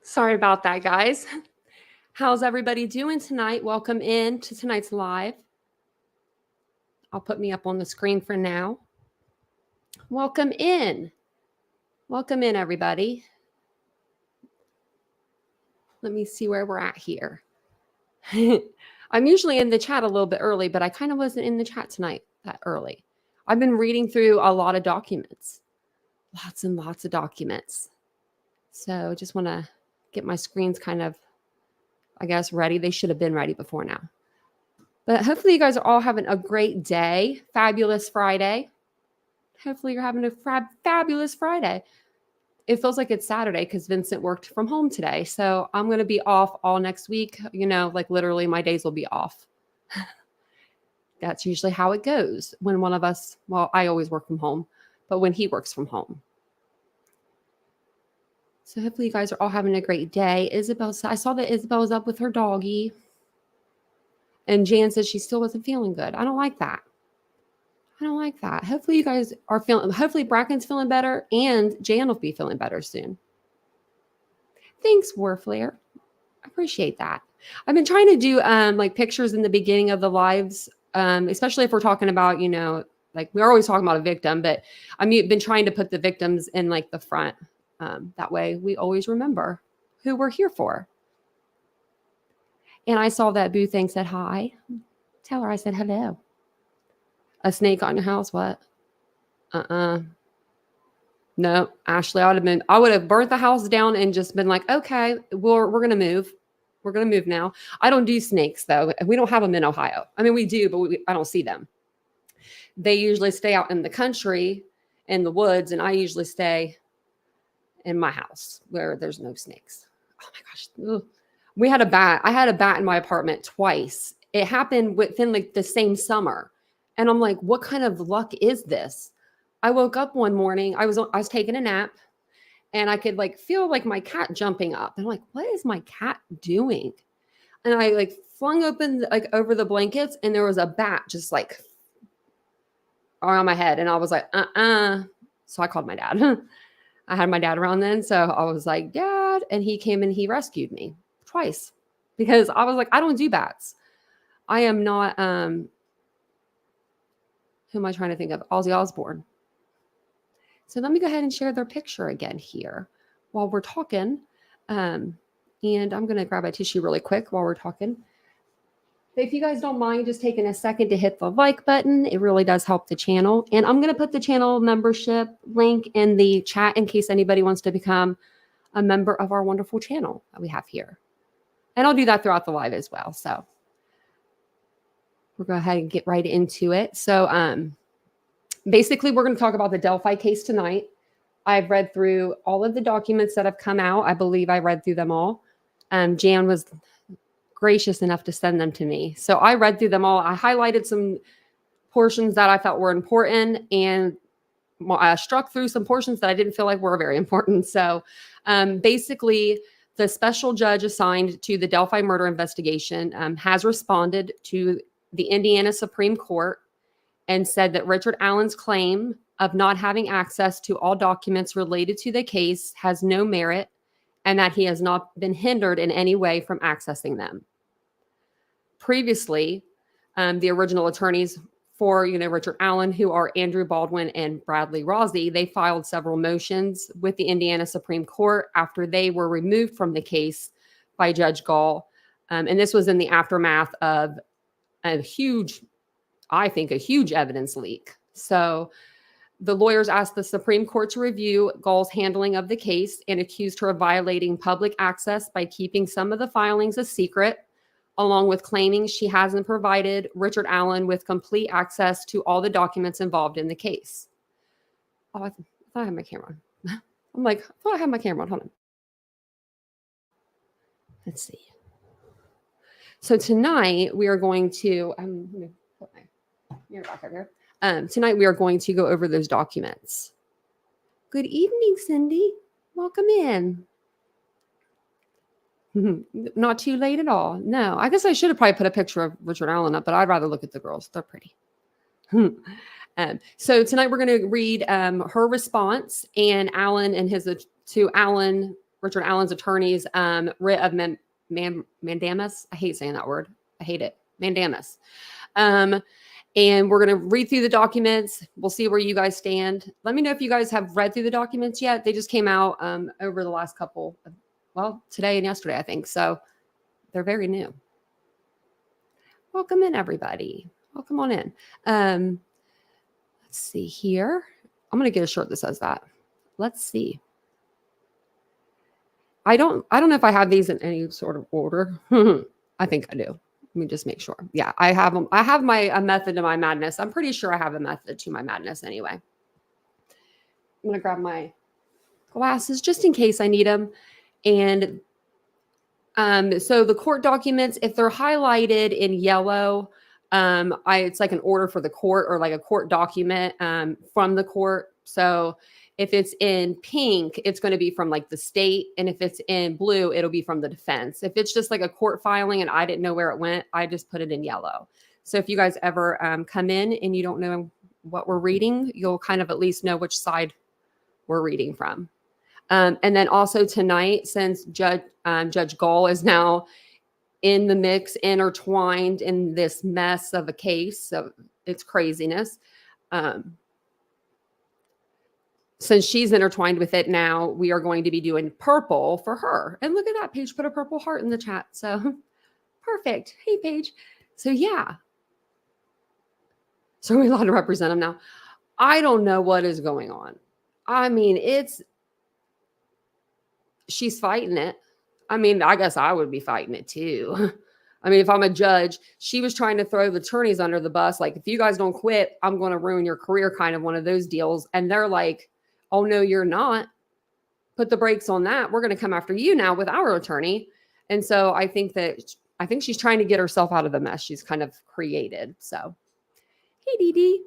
Sorry about that, guys. How's everybody doing tonight? Welcome in to tonight's live. I'll put me up on the screen for now. Welcome in. Welcome in, everybody. Let me see where we're at here. I'm usually in the chat a little bit early, but I kind of wasn't in the chat tonight that early. I've been reading through a lot of documents. Lots and lots of documents. So just want to get my screens kind of, I guess, ready. They should have been ready before now. But hopefully you guys are all having a great day. Fabulous Friday. Hopefully you're having a fabulous Friday. It feels like it's Saturday because Vincent worked from home today. So I'm going to be off all next week. You know, like literally my days will be off. That's usually how it goes when one of us, well, I always work from home, but when he works from home. So hopefully you guys are all having a great day. I saw that Isabel was up with her doggy. And Jan says she still wasn't feeling good. I don't like that. I don't like that. Hopefully you guys are hopefully Bracken's feeling better and Jan will be feeling better soon. Thanks, Warflare. I appreciate that. I've been trying to do like pictures in the beginning of the lives, especially if we're talking about, you know, like we're always talking about a victim, but I've been trying to put the victims in like the front. That way we always remember who we're here for. And I saw that Boo Thing said hi. Tell her I said hello. A snake on your house? What? No, Ashley, I would have burnt the house down and just been like, okay, we're going to move. We're going to move now. I don't do snakes though. We don't have them in Ohio. I mean, we do, but I don't see them. They usually stay out in the country, in the woods, and I usually stay in my house where there's no snakes. Oh my gosh. Ugh. We had a bat. I had a bat in my apartment twice. It happened within like the same summer. And I'm like, what kind of luck is this? I woke up one morning. I was taking a nap and I could like feel like my cat jumping up. And I'm like, what is my cat doing? And I like flung open like over the blankets and there was a bat just like around my head. And I was like, So I called my dad. I had my dad around then. So I was like, Dad. And he came and he rescued me twice because I was like, I don't do bats. I am not, who am I trying to think of? Ozzy Osbourne. So let me go ahead and share their picture again here while we're talking. And I'm going to grab a tissue really quick while we're talking. If you guys don't mind just taking a second to hit the like button, it really does help the channel. And I'm going to put the channel membership link in the chat in case anybody wants to become a member of our wonderful channel that we have here. And I'll do that throughout the live as well. So we'll go ahead and get right into it. So basically, we're going to talk about the Delphi case tonight. I've read through all of the documents that have come out. I believe I read through them all. Jan was gracious enough to send them to me. So I read through them all. I highlighted some portions that I felt were important and I struck through some portions that I didn't feel like were very important. So basically, the special judge assigned to the Delphi murder investigation has responded to the Indiana Supreme Court and said that Richard Allen's claim of not having access to all documents related to the case has no merit and that he has not been hindered in any way from accessing them. Previously, the original attorneys for Richard Allen, who are Andrew Baldwin and Bradley Rozzi, they filed several motions with the Indiana Supreme Court after they were removed from the case by Judge Gull. And this was in the aftermath of a huge evidence leak. So the lawyers asked the Supreme Court to review Gull's handling of the case and accused her of violating public access by keeping some of the filings a secret, along with claiming she hasn't provided Richard Allen with complete access to all the documents involved in the case. Oh, I thought I had my camera on. I'm like, I thought I had my camera on. Hold on. Let's see. So tonight we are going to, I'm going to put my mirror back over here. Tonight we are going to go over those documents. Good evening, Cindy. Welcome in. Not too late at all. No, I guess I should have probably put a picture of Richard Allen up, but I'd rather look at the girls. They're pretty. So tonight we're going to read her response and Allen and his to Allen Richard Allen's attorneys writ of mandamus. I hate saying that word. I hate it. Mandamus. And we're going to read through the documents. We'll see where you guys stand. Let me know if you guys have read through the documents yet. They just came out over the last couple, today and yesterday, I think. So they're very new. Welcome in, everybody. Welcome on in. Let's see here. I'm going to get a shirt that says that. Let's see. I don't know if I have these in any sort of order. I think I do. Let me just make sure. Yeah, I have them. I have a method to my madness. I'm pretty sure I have a method to my madness anyway. I'm going to grab my glasses just in case I need them. And so the court documents, if they're highlighted in yellow, it's like an order for the court or like a court document from the court. So if it's in pink, it's going to be from like the state. And if it's in blue, it'll be from the defense. If it's just like a court filing and I didn't know where it went, I just put it in yellow. So if you guys ever come in and you don't know what we're reading, you'll kind of at least know which side we're reading from. And then also tonight, since Judge Gull is now in the mix, intertwined in this mess of a case, so it's craziness. Since she's intertwined with it now, we are going to be doing purple for her. And look at that, Paige put a purple heart in the chat. So perfect. Hey, Paige. So yeah. So we're allowed to represent them now. I don't know what is going on. I mean, she's fighting it. I mean, I guess I would be fighting it too. I mean, if I'm a judge, she was trying to throw the attorneys under the bus. Like, if you guys don't quit, I'm going to ruin your career, kind of one of those deals. And they're like, oh, no, you're not. Put the brakes on that. We're going to come after you now with our attorney. And so I think she's trying to get herself out of the mess she's kind of created. So, hey, Dee Dee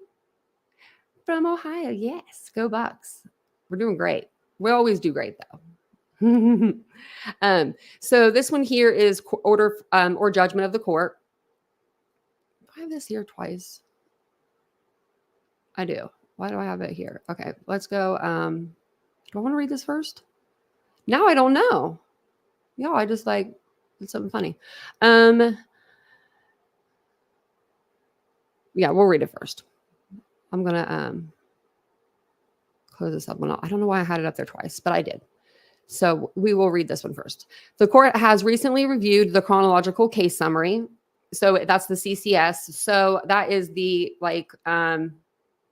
from Ohio. Yes, go Bucks. We're doing great. We always do great, though. So this one here is order or judgment of the court. I have this here twice. I do. Why do I have it here? Okay, let's go. Do I want to read this first? Now I don't know. Yeah, I just did something funny. Yeah, we'll read it first. I'm gonna close this up. I don't know why I had it up there twice, but I did. So we will read this one first. The court has recently reviewed the chronological case summary. So that's the CCS. So that is the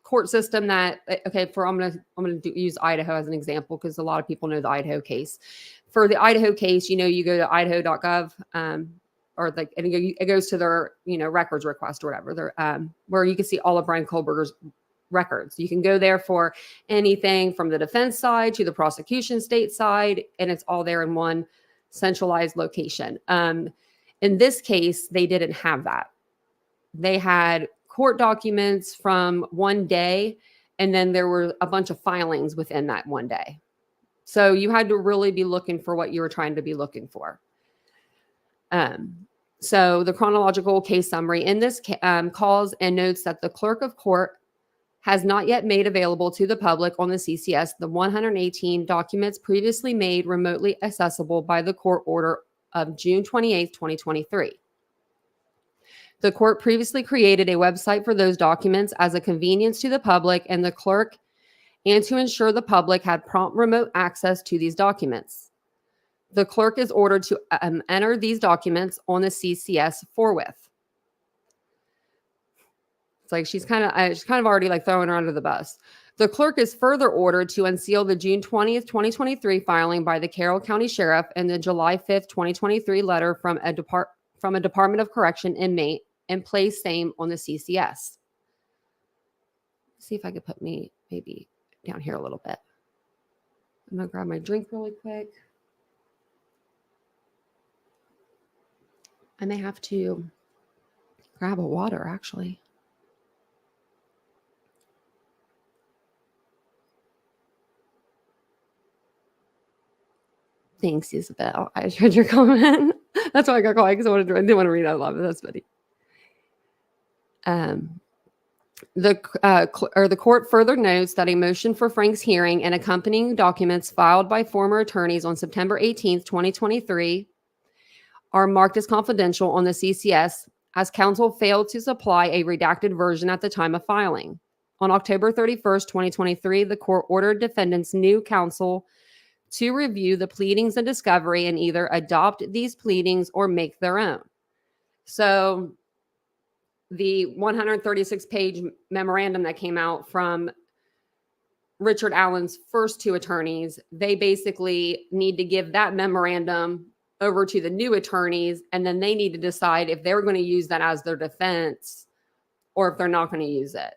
court system that, okay, I'm gonna use Idaho as an example because a lot of people know the Idaho case. For the Idaho case, you go to idaho.gov and it goes to their records request or whatever, where you can see all of Brian Kohlberger's records. You can go there for anything from the defense side to the prosecution state side, and it's all there in one centralized location. In this case, they didn't have that. They had court documents from one day, and then there were a bunch of filings within that one day. So you had to really be looking for what you were trying to be looking for. So the chronological case summary in this calls and notes that the clerk of court has not yet made available to the public on the CCS the 118 documents previously made remotely accessible by the court order of June 28, 2023. The court previously created a website for those documents as a convenience to the public and the clerk, and to ensure the public had prompt remote access to these documents. The clerk is ordered to enter these documents on the CCS forthwith. It's like she's kind of already throwing her under the bus. The clerk is further ordered to unseal the June 20th, 2023 filing by the Carroll County Sheriff and the July 5th, 2023 letter from a Department of Correction inmate and place same on the CCS. Let's see if I could put me maybe down here a little bit. I'm going to grab my drink really quick. I may have to grab a water, actually. Thanks, Isabel. I read your comment. That's why I got quiet because I didn't want to read out loud, but that's funny. The court further notes that a motion for Frank's hearing and accompanying documents filed by former attorneys on September 18th, 2023 are marked as confidential on the CCS as counsel failed to supply a redacted version at the time of filing. On October 31st, 2023, the court ordered defendants' new counsel to review the pleadings and discovery and either adopt these pleadings or make their own. So the 136-page memorandum that came out from Richard Allen's first two attorneys, they basically need to give that memorandum over to the new attorneys, and then they need to decide if they're going to use that as their defense or if they're not going to use it.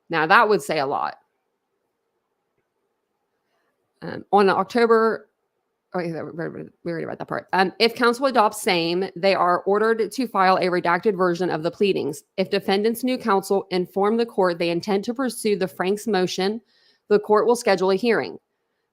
Now, that would say a lot. On October, we already read that part. If counsel adopts same, they are ordered to file a redacted version of the pleadings. If defendants' new counsel inform the court they intend to pursue the Frank's motion, the court will schedule a hearing.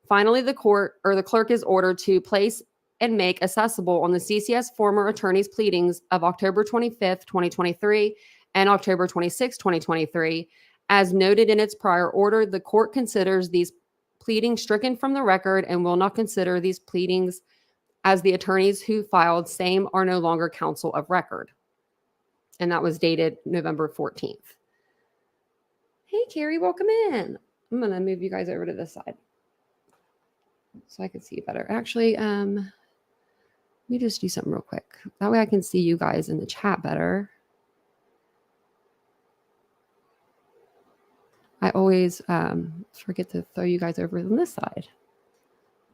Finally, the clerk is ordered to place and make accessible on the CCS former attorney's pleadings of October 25th, 2023 and October 26th, 2023. As noted in its prior order, the court considers these pleadings stricken from the record and will not consider these pleadings as the attorneys who filed same are no longer counsel of record. And that was dated November 14th. Hey, Carrie, welcome in. I'm going to move you guys over to this side so I can see you better. Actually, let me just do something real quick. That way I can see you guys in the chat better. I always forget to throw you guys over on this side.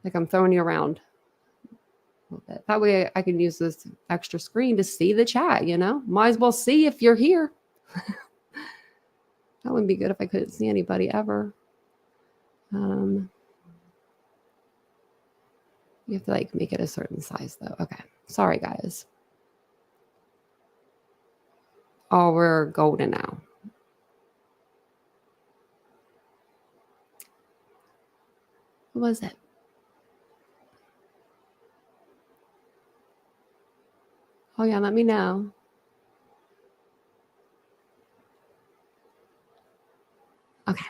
Like I'm throwing you around a little bit. That way I can use this extra screen to see the chat, you know? Might as well see if you're here. That wouldn't be good if I couldn't see anybody ever. You have to like make it a certain size though. Okay. Sorry, guys. Oh, we're golden now. What was it? Oh, yeah, let me know. Okay.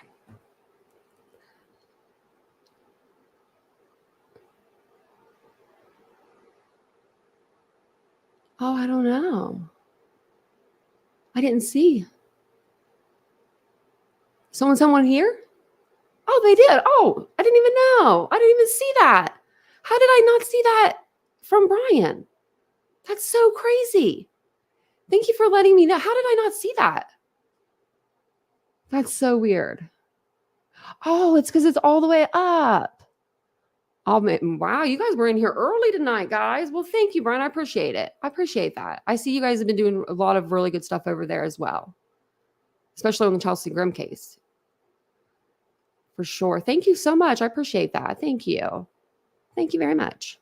Oh, I don't know. I didn't see. Someone here? Oh, they did. Oh, I didn't even know. I didn't even see that. How did I not see that from Brian? That's so crazy. Thank you for letting me know. How did I not see that? That's so weird. Oh, it's because it's all the way up. Oh, man. Wow, you guys were in here early tonight, guys. Well, thank you, Brian. I appreciate it. I appreciate that. I see you guys have been doing a lot of really good stuff over there as well, especially on the Chelsea Grimm case. For sure. Thank you so much. I appreciate that. Thank you. Thank you very much.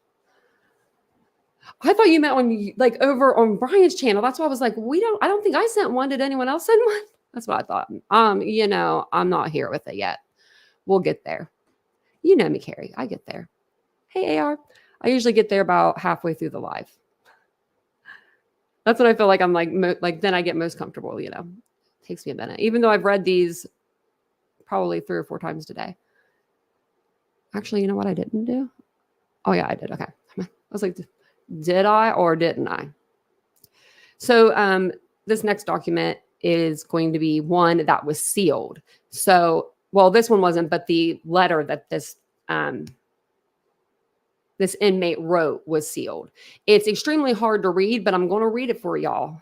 I thought you meant on like over on Brian's channel. That's why I was like, I don't think I sent one. Did anyone else send one? That's what I thought. You know, I'm not here with it yet. We'll get there. You know me, Carrie. I get there. Hey, AR. I usually get there about halfway through the live. That's when I feel like I'm like then I get most comfortable, you know. It takes me a minute. Even though I've read these probably 3 or 4 times today. Actually, you know what I didn't do? Oh, yeah, I did. Okay. I was like, did I or didn't I? So this next document is going to be one that was sealed. So, well, this one wasn't, but the letter that this inmate wrote was sealed. It's extremely hard to read, but I'm going to read it for y'all.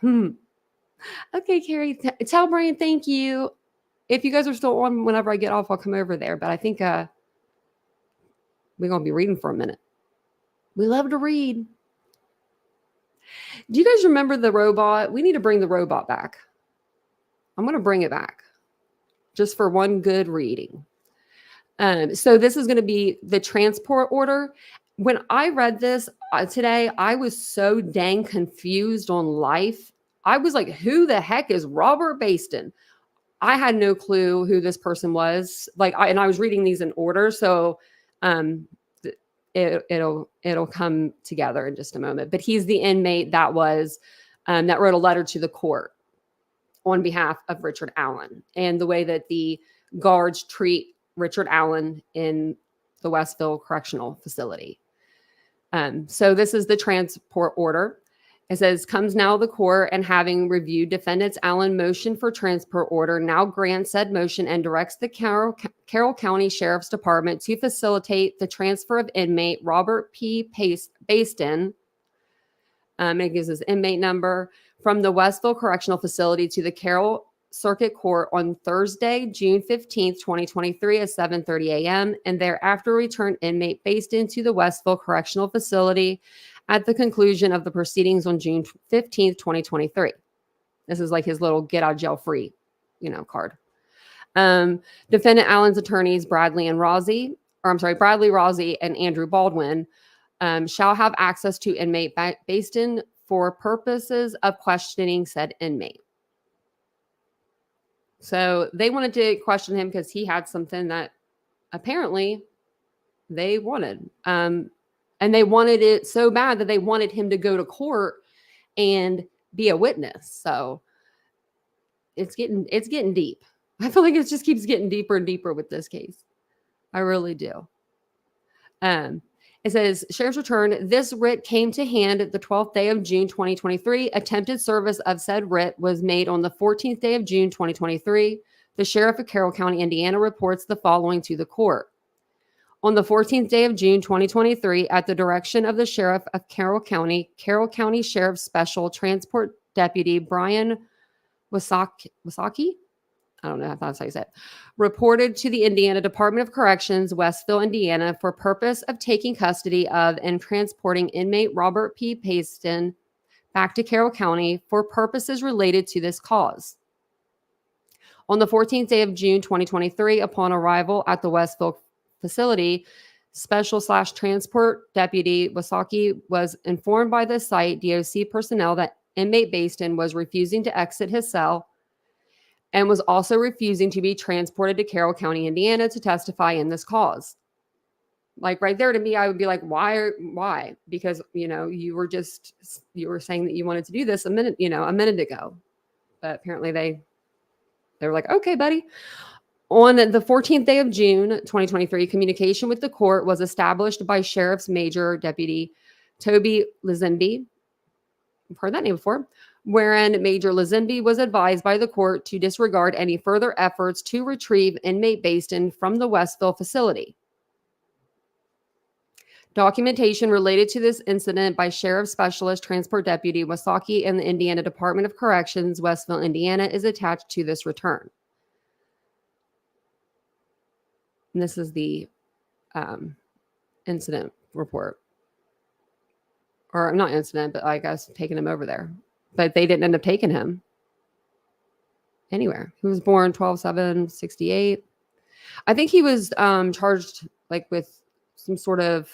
Okay, Carrie, tell Brian thank you. If you guys are still on, whenever I get off, I'll come over there. But I think we're going to be reading for a minute. We love to read. Do you guys remember the robot? We need to bring the robot back. I'm going to bring it back just for one good reading. So this is going to be the transport order. When I read this today, I was so dang confused on life. I was like, who the heck is Robert Baston? I had no clue who this person was. And I was reading these in order. So it'll come together in just a moment. But he's the inmate that was that wrote a letter to the court on behalf of Richard Allen and the way that the guards treat Richard Allen in the Westville Correctional Facility. So this is the transport order. It says, comes now the court, and having reviewed defendant's Allen motion for transport order, now grants said motion and directs the Carroll County Sheriff's Department to facilitate the transfer of inmate Robert P. Baston, it gives his inmate number, from the Westville Correctional Facility to the Carroll Circuit Court on Thursday, June 15th, 2023 at 7:30 a.m. and thereafter return inmate Baston to the Westville Correctional Facility at the conclusion of the proceedings on June 15th, 2023. This is like his little get out of jail free, card. Defendant Allen's attorneys, Bradley Rozzi and Andrew Baldwin, shall have access to inmate Baston for purposes of questioning said inmate. So they wanted to question him because he had something that apparently they wanted. And they wanted it so bad that they wanted him to go to court and be a witness. So it's getting deep. I feel like it just keeps getting deeper and deeper with this case. I really do. It says, Sheriff's Return, this writ came to hand the 12th day of June, 2023. Attempted service of said writ was made on the 14th day of June, 2023. The Sheriff of Carroll County, Indiana, reports the following to the court. On the 14th day of June, 2023, at the direction of the Sheriff of Carroll County Sheriff's Special Transport Deputy Brian Wasaki? I don't know if that's how you say it, reported to the Indiana Department of Corrections, Westville, Indiana, for purpose of taking custody of and transporting inmate Robert P. Baston back to Carroll County for purposes related to this cause. On the 14th day of June, 2023, upon arrival at the Westville facility, Special/Transport Deputy Wasaki was informed by the site DOC personnel that inmate Baston was refusing to exit his cell and was also refusing to be transported to Carroll County, Indiana to testify in this cause. Like right there to me, I would be like, why? Because, you were saying that you wanted to do this a minute ago. But apparently they were like, okay, buddy. On the 14th day of June, 2023, communication with the court was established by Sheriff's Major Deputy Toby Lizenby. I've heard that name before. Wherein Major Lizenby was advised by the court to disregard any further efforts to retrieve inmate Baston from the Westville facility. Documentation related to this incident by Sheriff Specialist Transport Deputy Wasaki and the Indiana Department of Corrections, Westville, Indiana, is attached to this return. And this is the incident report. Or not incident, but I guess taking him over there. But they didn't end up taking him anywhere. He was born 12/7/68. I think he was charged like with some sort of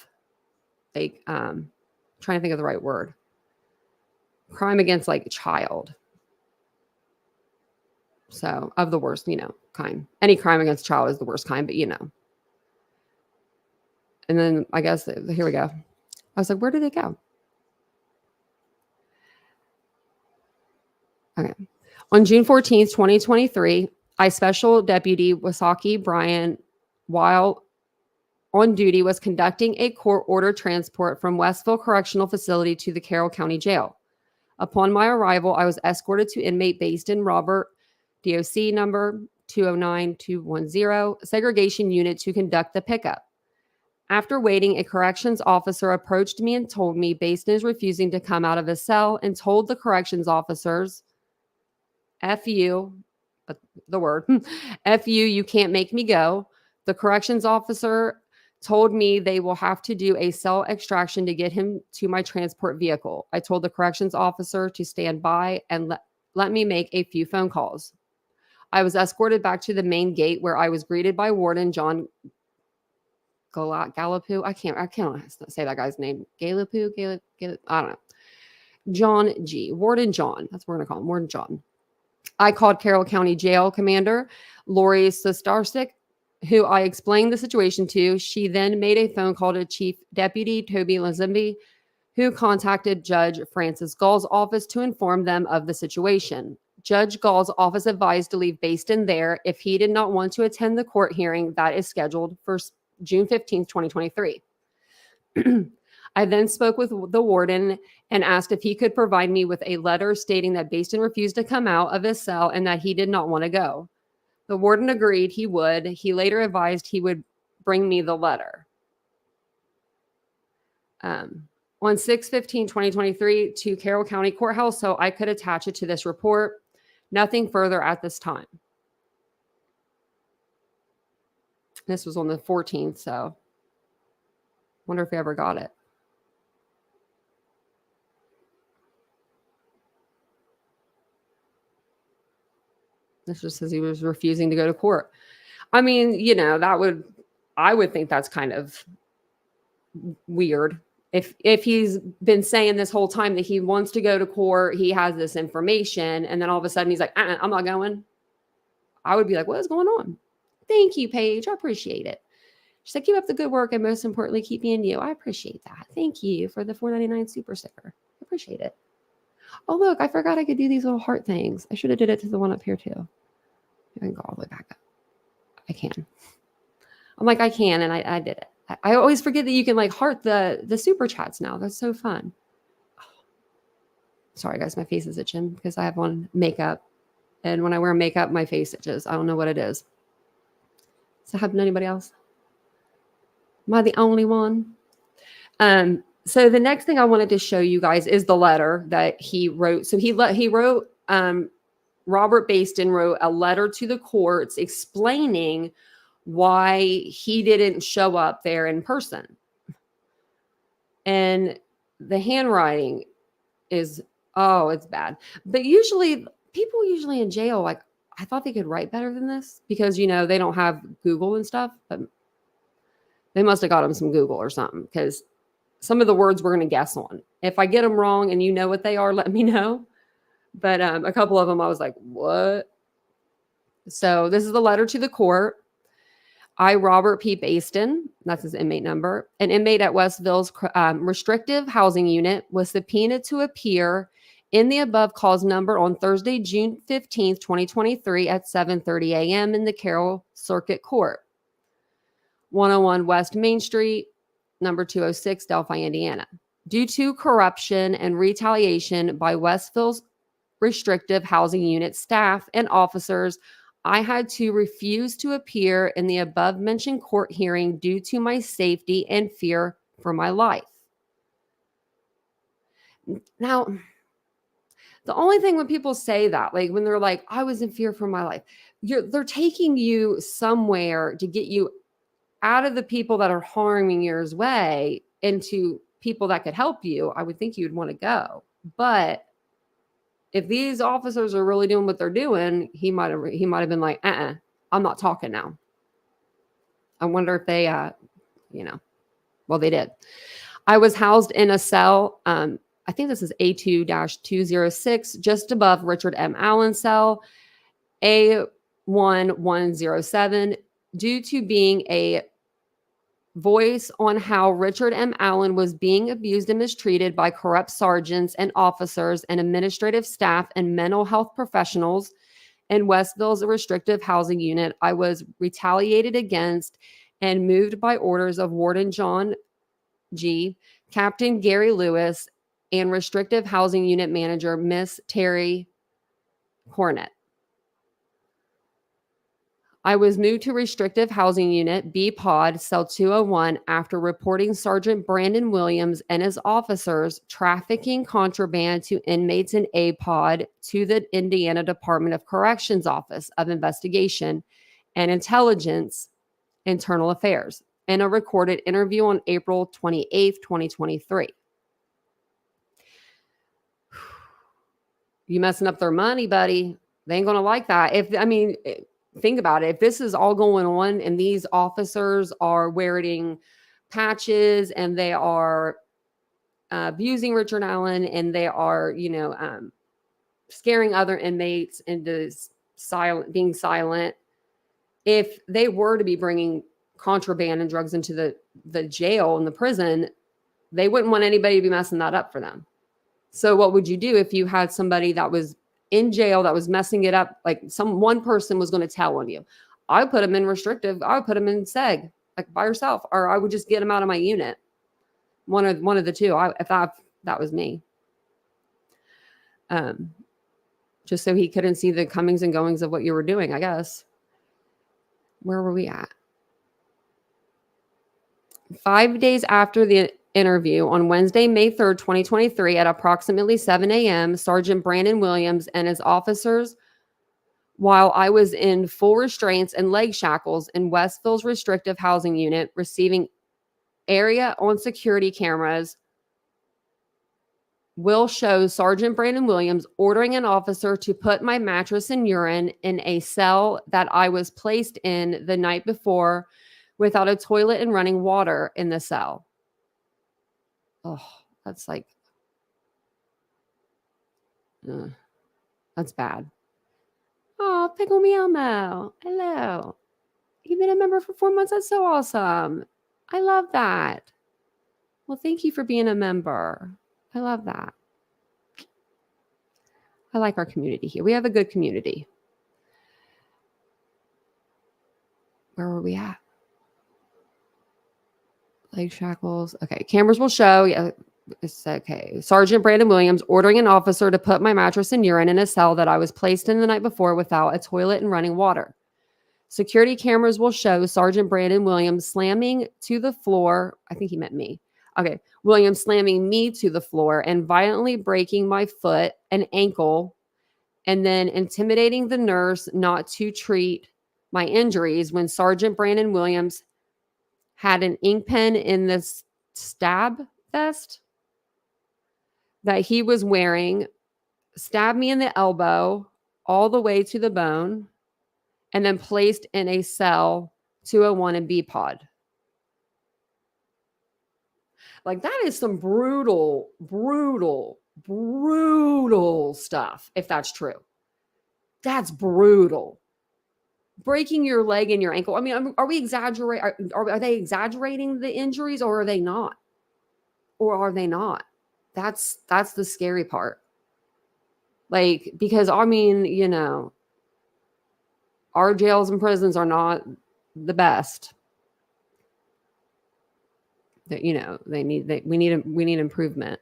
like trying to think of the right word. Crime against like a child. So of the worst, kind. Any crime against a child is the worst kind, but And then I guess here we go. I was like, where did it go? Okay. On June 14th, 2023, Special Deputy Wasaki Brian, while on duty, was conducting a court-ordered transport from Westville Correctional Facility to the Carroll County Jail. Upon my arrival, I was escorted to inmate Baston Robert, DOC number 209210, segregation unit to conduct the pickup. After waiting, a corrections officer approached me and told me Baston is refusing to come out of his cell and told the corrections officers, F you, the word, F you can't make me go. The corrections officer told me they will have to do a cell extraction to get him to my transport vehicle. I told the corrections officer to stand by and let me make a few phone calls. I was escorted back to the main gate where I was greeted by Warden John Gallipu. I can't say that guy's name. Gallipu? I don't know. John G. Warden John. That's what we're going to call him. Warden John. I called Carroll County Jail Commander Lori Sostarsik, who I explained the situation to. She then made a phone call to Chief Deputy Toby Lizenby, who contacted Judge Frances Gull's office to inform them of the situation. Judge Gull's office advised to leave Bastin there if he did not want to attend the court hearing that is scheduled for June 15th, 2023. I then spoke with the warden and asked if he could provide me with a letter stating that Bastin refused to come out of his cell and that he did not want to go. The warden agreed he would. He later advised he would bring me the letter. On 6/15/2023 to Carroll County Courthouse, so I could attach it to this report. Nothing further at this time. This was on the 14th, so wonder if he ever got it. This just says he was refusing to go to court. I mean, you know, I would think that's kind of weird. If he's been saying this whole time that he wants to go to court, he has this information, and then all of a sudden he's like, I'm not going. I would be like, what is going on? Thank you, Paige. I appreciate it. She's like, keep up the good work, and most importantly, keep being you. I appreciate that. Thank you for the $4.99 super sticker. I appreciate it. Oh, look, I forgot I could do these little heart things. I should have did it to the one up here too. I can go all the way back up. I can. I'm like, I can, and I did it. I always forget that you can like heart the super chats now. That's so fun. Oh. Sorry, guys, my face is itching because I have on makeup. And when I wear makeup, my face itches. I don't know what it is. Does that happen to anybody else? Am I the only one? So the next thing I wanted to show you guys is the letter that he wrote. So he wrote, Robert Bastin wrote a letter to the courts explaining why he didn't show up there in person. And the handwriting is, oh, it's bad. But people usually in jail, like, I thought they could write better than this because, you know, they don't have Google and stuff, but they must have got them some Google or something because some of the words we're going to guess on. If I get them wrong and you know what they are, let me know. But a couple of them, I was like, what? So this is the letter to the court. I, Robert P. Bastin, that's his inmate number, an inmate at Westville's restrictive housing unit, was subpoenaed to appear in the above cause number on Thursday, June 15th, 2023 at 7:30 a.m. in the Carroll Circuit Court, 101 West Main Street, number 206, Delphi, Indiana. Due to corruption and retaliation by Westville's restrictive housing unit staff and officers, I had to refuse to appear in the above mentioned court hearing due to my safety and fear for my life. Now, the only thing when people say that, like when they're like, I was in fear for my life, they're taking you somewhere to get you out of the people that are harming your way into people that could help you. I would think you'd want to go. But if these officers are really doing what they're doing, he might have been like, I'm not talking now. I wonder if they, well, they did. I was housed in a cell. I think this is A2-206, just above Richard M. Allen's cell, A1107, due to being a voice on how Richard M. Allen was being abused and mistreated by corrupt sergeants and officers and administrative staff and mental health professionals in Westville's restrictive housing unit. I was retaliated against and moved by orders of Warden John G., Captain Gary Lewis, and restrictive housing unit manager Miss Terry Cornett. I was moved to restrictive housing unit B pod cell 201 after reporting Sergeant Brandon Williams and his officers trafficking contraband to inmates in A pod to the Indiana Department of Corrections Office of Investigation and Intelligence Internal Affairs in a recorded interview on April 28th, 2023. You messing up their money, buddy. They ain't going to like that. Think about it. If this is all going on and these officers are wearing patches and they are abusing Richard Allen and they are, scaring other inmates into being silent. If they were to be bringing contraband and drugs into the jail and the prison, they wouldn't want anybody to be messing that up for them. So what would you do if you had somebody that was in jail that was messing it up, like one person was going to tell on you, I would put them in restrictive. I would put them in seg, like by yourself, or I would just get them out of my unit. One of the two. If that was me. Just so he couldn't see the comings and goings of what you were doing, I guess. Where were we at? 5 days after the interview, on Wednesday, May 3rd, 2023, at approximately 7 a.m., Sergeant Brandon Williams and his officers, while I was in full restraints and leg shackles in Westville's restrictive housing unit, receiving area on security cameras, will show Sergeant Brandon Williams ordering an officer to put my mattress and urine in a cell that I was placed in the night before without a toilet and running water in the cell. Oh, that's like, that's bad. Oh, Pickle Me Elmo. Hello. You've been a member for 4 months. That's so awesome. I love that. Well, thank you for being a member. I love that. I like our community here. We have a good community. Where were we at? Leg shackles. Okay. Cameras will show. Yeah. It's okay. Sergeant Brandon Williams ordering an officer to put my mattress and urine in a cell that I was placed in the night before without a toilet and running water. Security cameras will show Sergeant Brandon Williams slamming to the floor. I think he meant me. Okay. Williams slamming me to the floor and violently breaking my foot and ankle, and then intimidating the nurse not to treat my injuries when Sergeant Brandon Williams had an ink pen in the stab vest that he was wearing, stabbed me in the elbow all the way to the bone, and then placed in a cell 201 and B pod. Like, that is some brutal stuff, if that's true. That's brutal. Breaking your leg and your ankle. I mean, are we exaggerating? Are they exaggerating the injuries, or are they not? Or are they not? That's the scary part. Like, because I mean, you know, our jails and prisons are not the best. That, you know, we need improvement.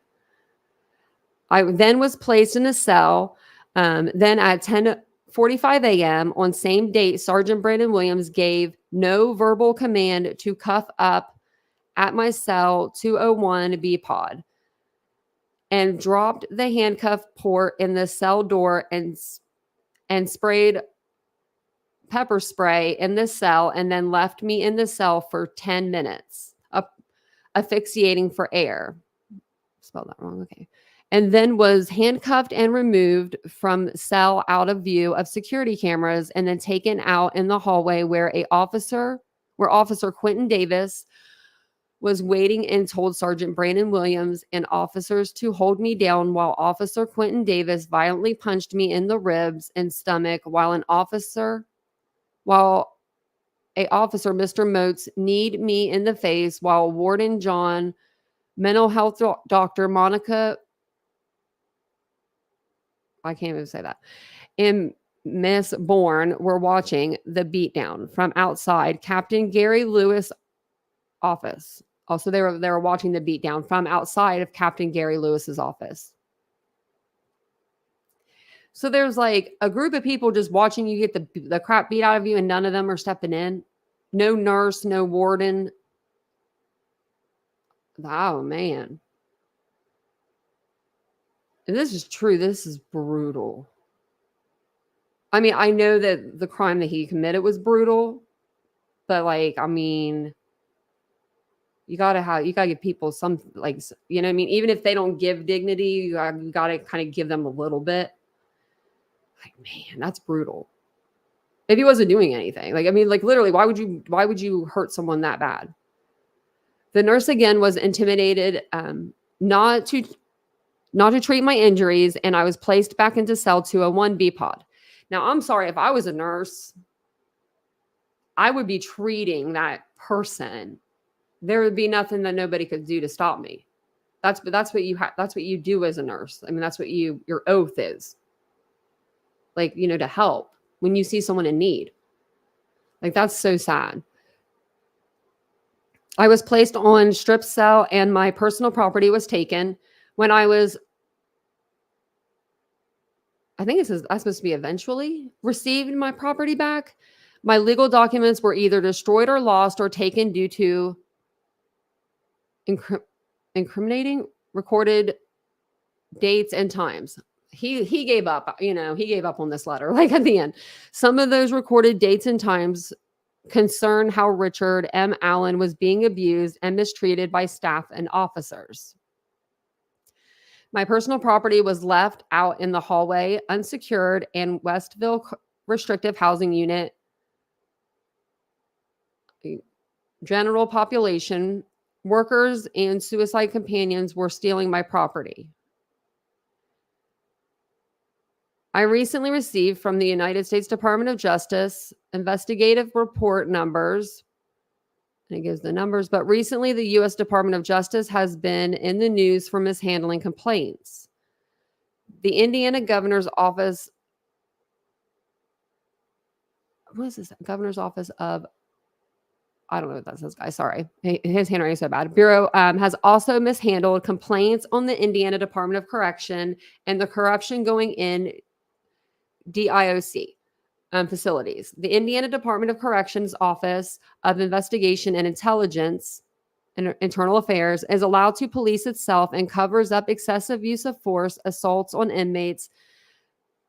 I then was placed in a cell. Then at 10:45 a.m. on same date, Sergeant Brandon Williams gave no verbal command to cuff up at my cell 201 B pod, and dropped the handcuff port in the cell door and sprayed pepper spray in the cell, and then left me in the cell for 10 minutes, asphyxiating for air. Spelled that wrong. Okay. And then was handcuffed and removed from cell out of view of security cameras, and then taken out in the hallway where Officer Quentin Davis was waiting, and told Sergeant Brandon Williams and officers to hold me down while Officer Quentin Davis violently punched me in the ribs and stomach, while a officer, Mr. Moats, kneed me in the face, while Warden John, mental health doctor Monica, I can't even say that, and Miss Bourne were watching the beatdown from outside Captain Gary Lewis' office. Also, they were watching the beatdown from outside of Captain Gary Lewis's office. So there's like a group of people just watching you get the crap beat out of you, and none of them are stepping in. No nurse, no warden. Oh, man. And this is true. This is brutal. I mean, I know that the crime that he committed was brutal, but like, I mean, you gotta give people some, like, you know what I mean? Even if they don't give dignity, you gotta kind of give them a little bit. Like, man, that's brutal. If he wasn't doing anything, like, I mean, like, literally, why would you hurt someone that bad? The nurse again was intimidated, not to treat my injuries, and I was placed back into cell 201 B pod. Now, I'm sorry, if I was a nurse, I would be treating that person. There would be nothing that nobody could do to stop me. That's what you do as a nurse. I mean, that's what your oath is. like, to help when you see someone in need. Like, that's so sad. I was placed on strip cell and my personal property was taken when I think it says I'm supposed to be eventually received my property back. My legal documents were either destroyed or lost or taken due to incriminating recorded dates and times. He gave up, he gave up on this letter, like at the end. Some of those recorded dates and times concern how Richard M. Allen was being abused and mistreated by staff and officers. My personal property was left out in the hallway, unsecured, and Westville Restrictive Housing Unit. General population, workers, and suicide companions were stealing my property. I recently received from the United States Department of Justice investigative report numbers, and it gives the numbers, but recently the U.S. Department of Justice has been in the news for mishandling complaints. The Indiana Governor's Office, what is this? Governor's Office of, I don't know what that says, guys. Sorry. His handwriting is so bad. Bureau has also mishandled complaints on the Indiana Department of Correction and the corruption going in DIOC facilities. The Indiana Department of Corrections Office of Investigation and Intelligence and Internal Affairs is allowed to police itself and covers up excessive use of force, assaults on inmates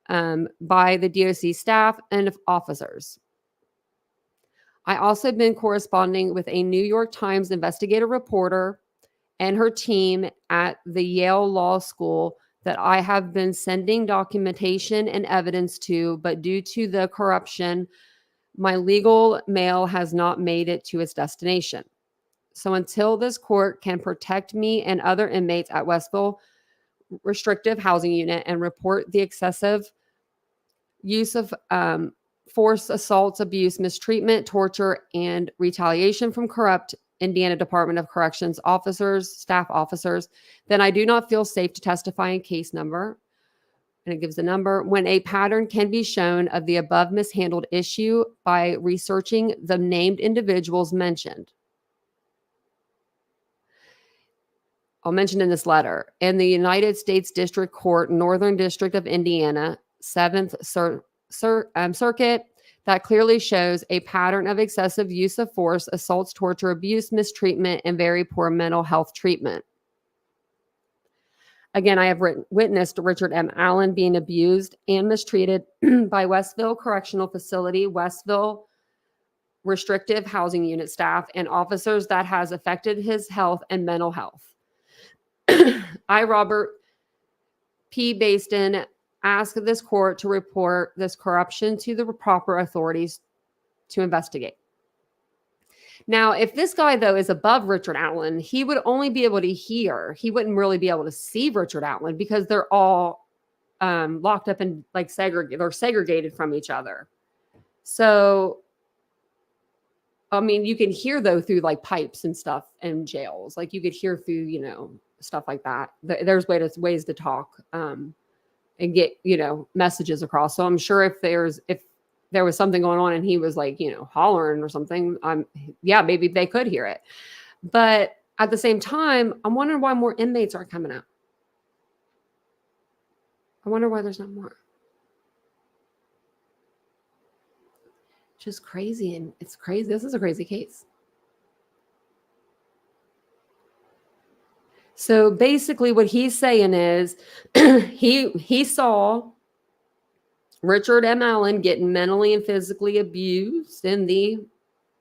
by the DOC staff and officers. I also been corresponding with a New York Times investigative reporter and her team at the Yale Law School that I have been sending documentation and evidence to, but due to the corruption, my legal mail has not made it to its destination. So until this court can protect me and other inmates at Westville Restrictive Housing Unit and report the excessive use of force, assaults, abuse, mistreatment, torture, and retaliation from corrupt Indiana Department of Corrections officers, staff officers, then I do not feel safe to testify in case number. And it gives the number. When a pattern can be shown of the above mishandled issue by researching the named individuals mentioned. I'll mention in this letter. In the United States District Court, Northern District of Indiana, 7th Circuit, that clearly shows a pattern of excessive use of force, assaults, torture, abuse, mistreatment, and very poor mental health treatment. Again, I have witnessed Richard M. Allen being abused and mistreated by Westville Correctional Facility, Westville Restrictive Housing Unit staff, and officers that has affected his health and mental health. I, Robert P. Baston, ask this court to report this corruption to the proper authorities to investigate. Now, if this guy, though, is above Richard Allen, he would only be able to hear. He wouldn't really be able to see Richard Allen because they're all locked up and like they're segregated from each other. So, I mean, you can hear, though, through like pipes and stuff in jails. Like you could hear through, stuff like that. There's ways to talk. And get, messages across. So I'm sure if there was something going on and he was like, hollering or something, maybe they could hear it. But at the same time, I'm wondering why more inmates aren't coming out. I wonder why there's not more. Just crazy. And it's crazy. This is a crazy case. So basically what he's saying is he saw Richard M. Allen getting mentally and physically abused in the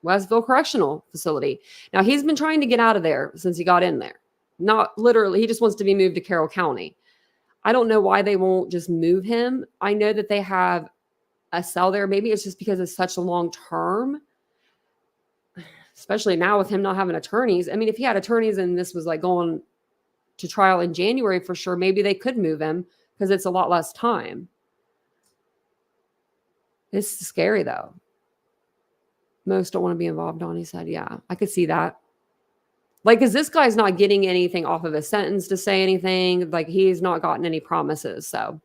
Westville Correctional Facility. Now, he's been trying to get out of there since he got in there. Not literally. He just wants to be moved to Carroll County. I don't know why they won't just move him. I know that they have a cell there. Maybe it's just because it's such a long term. Especially now with him not having attorneys. I mean, if he had attorneys and this was like going to trial in January for sure, maybe they could move him because it's a lot less time. It's scary though. Most don't want to be involved on, he said. Yeah, I could see that. Like, because this guy's not getting anything off of a sentence to say anything. Like, he's not gotten any promises. So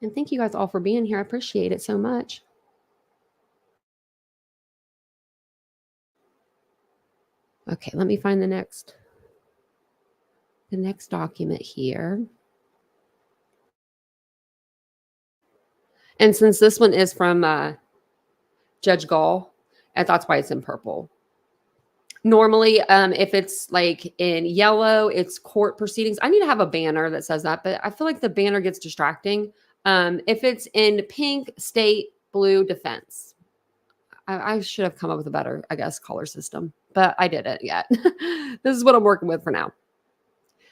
And thank you guys all for being here. I appreciate it so much. Okay, let me find the next document here. And since this one is from Judge Gull, and that's why it's in purple. Normally, if it's like in yellow, it's court proceedings. I need to have a banner that says that, but I feel like the banner gets distracting. If it's in pink, state, blue, defense. I should have come up with a better, I guess, color system, but I didn't yet. This is what I'm working with for now.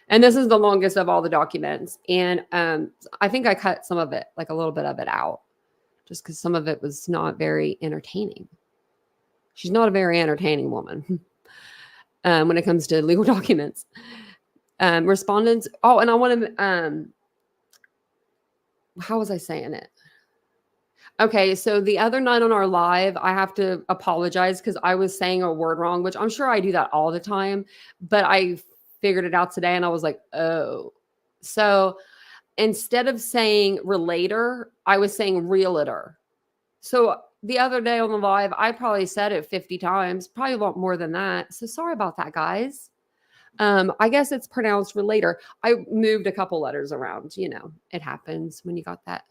And this is the longest of all the documents. And I think I cut some of it, like a little bit of it out, just because some of it was not very entertaining. She's not a very entertaining woman when it comes to legal documents. Respondents. Oh, and I want to, how was I saying it? Okay, so the other night on our live, I have to apologize because I was saying a word wrong, which I'm sure I do that all the time, but I figured it out today and I was like, oh. So instead of saying relator, I was saying realtor. So the other day on the live, I probably said it 50 times, probably a lot more than that. So sorry about that, guys. I guess it's pronounced relator. I moved a couple letters around, you know, it happens when you got that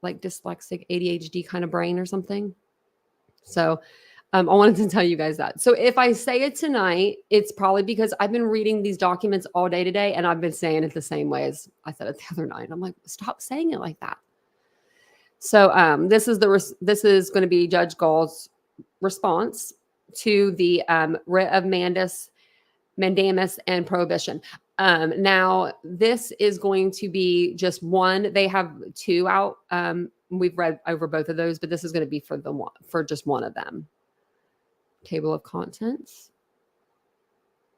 like dyslexic ADHD kind of brain or something. So I wanted to tell you guys that. So if I say it tonight, it's probably because I've been reading these documents all day today and I've been saying it the same way as I said it the other night. I'm like, stop saying it like that. So this is going to be Judge Gull's response to the writ of mandamus and prohibition. Now this is going to be just one. They have two out. We've read over both of those, but this is going to be for just one of them. Table of contents.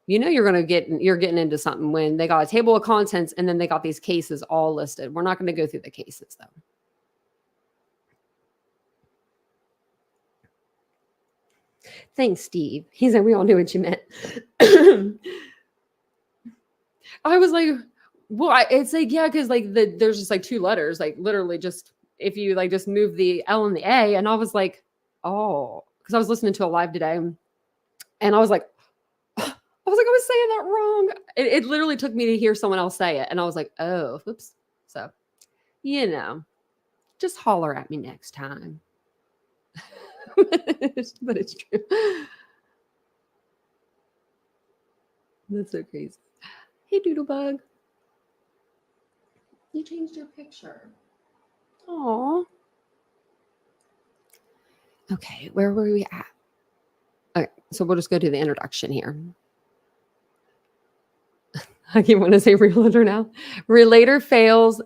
You know, you're getting into something when they got a table of contents and then they got these cases all listed. We're not going to go through the cases though. Thanks, Steve. He said we all knew what you meant. I was like, well, it's like, yeah, because like there's just like two letters, like literally just if you like just move the L and the A. And I was like, oh, because I was listening to a live today and I was like, I was saying that wrong. It literally took me to hear someone else say it. And I was like, oh, oops. So, you know, just holler at me next time. But it's true. That's so crazy. Hey, Doodlebug. You changed your picture. Aw. Okay, where were we at? Okay, so we'll just go to the introduction here. I keep wanting to say realtor now. Relator fails.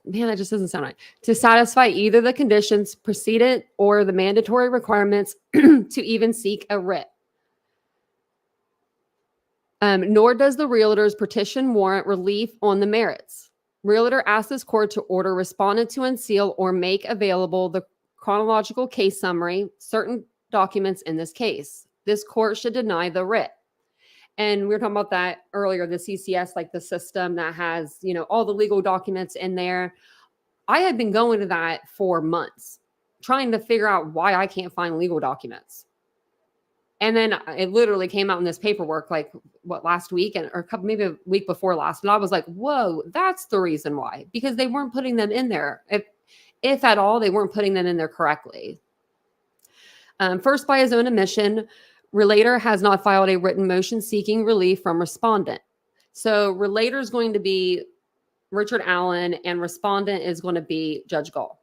Man, that just doesn't sound right. To satisfy either the conditions precedent or the mandatory requirements to even seek a writ. Nor does the realtor's petition warrant relief on the merits. Realtor asks this court to order respondent to unseal or make available the chronological case summary, certain documents in this case. This court should deny the writ. And we were talking about that earlier, the CCS, like the system that has, you know, all the legal documents in there. I had been going to that for months, trying to figure out why I can't find legal documents. And then it literally came out in this paperwork, like what, last week maybe a week before last. And I was like, whoa, that's the reason why, because they weren't putting them in there. If at all, they weren't putting them in there correctly. First, by his own admission, relator has not filed a written motion seeking relief from respondent. So relator is going to be Richard Allen and respondent is going to be Judge Gull.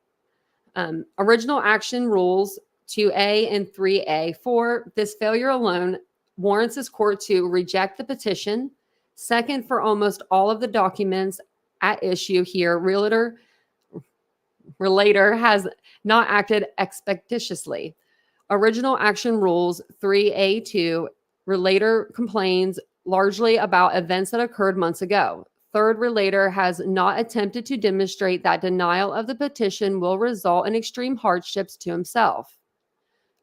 Original action rules 2A and 3A. For this failure alone warrants this court to reject the petition. Second, for almost all of the documents at issue here, relator has not acted expeditiously. Original action rules 3A2, relator complains largely about events that occurred months ago. Third, relator has not attempted to demonstrate that denial of the petition will result in extreme hardships to himself.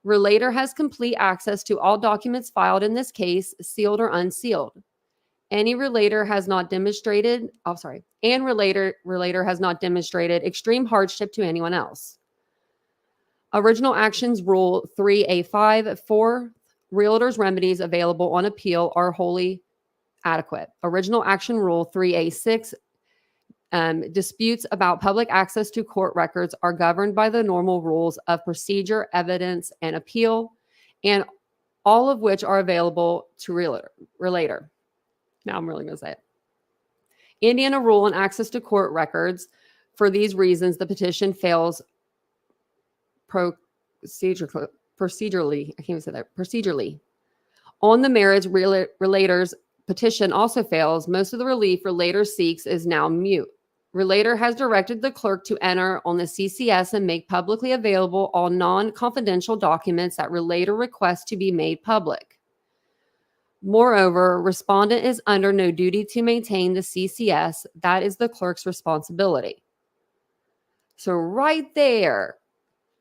Relator has complete access to all documents filed in this case, sealed or unsealed. Any relator has not demonstrated, and relator has not demonstrated extreme hardship to anyone else. Original Actions Rule 3A5 for realtors' remedies available on appeal are wholly adequate. Original Action Rule 3A6 disputes about public access to court records are governed by the normal rules of procedure, evidence, and appeal, and all of which are available to relator. Now I'm really going to say it. Indiana rule on access to court records. For these reasons, the petition fails procedurally. I can't even say that. Procedurally. On the merits, relator's petition also fails. Most of the relief relator seeks is now mute. Relator has directed the clerk to enter on the CCS and make publicly available all non-confidential documents that relator requests to be made public. Moreover, respondent is under no duty to maintain the CCS. That is the clerk's responsibility. So right there,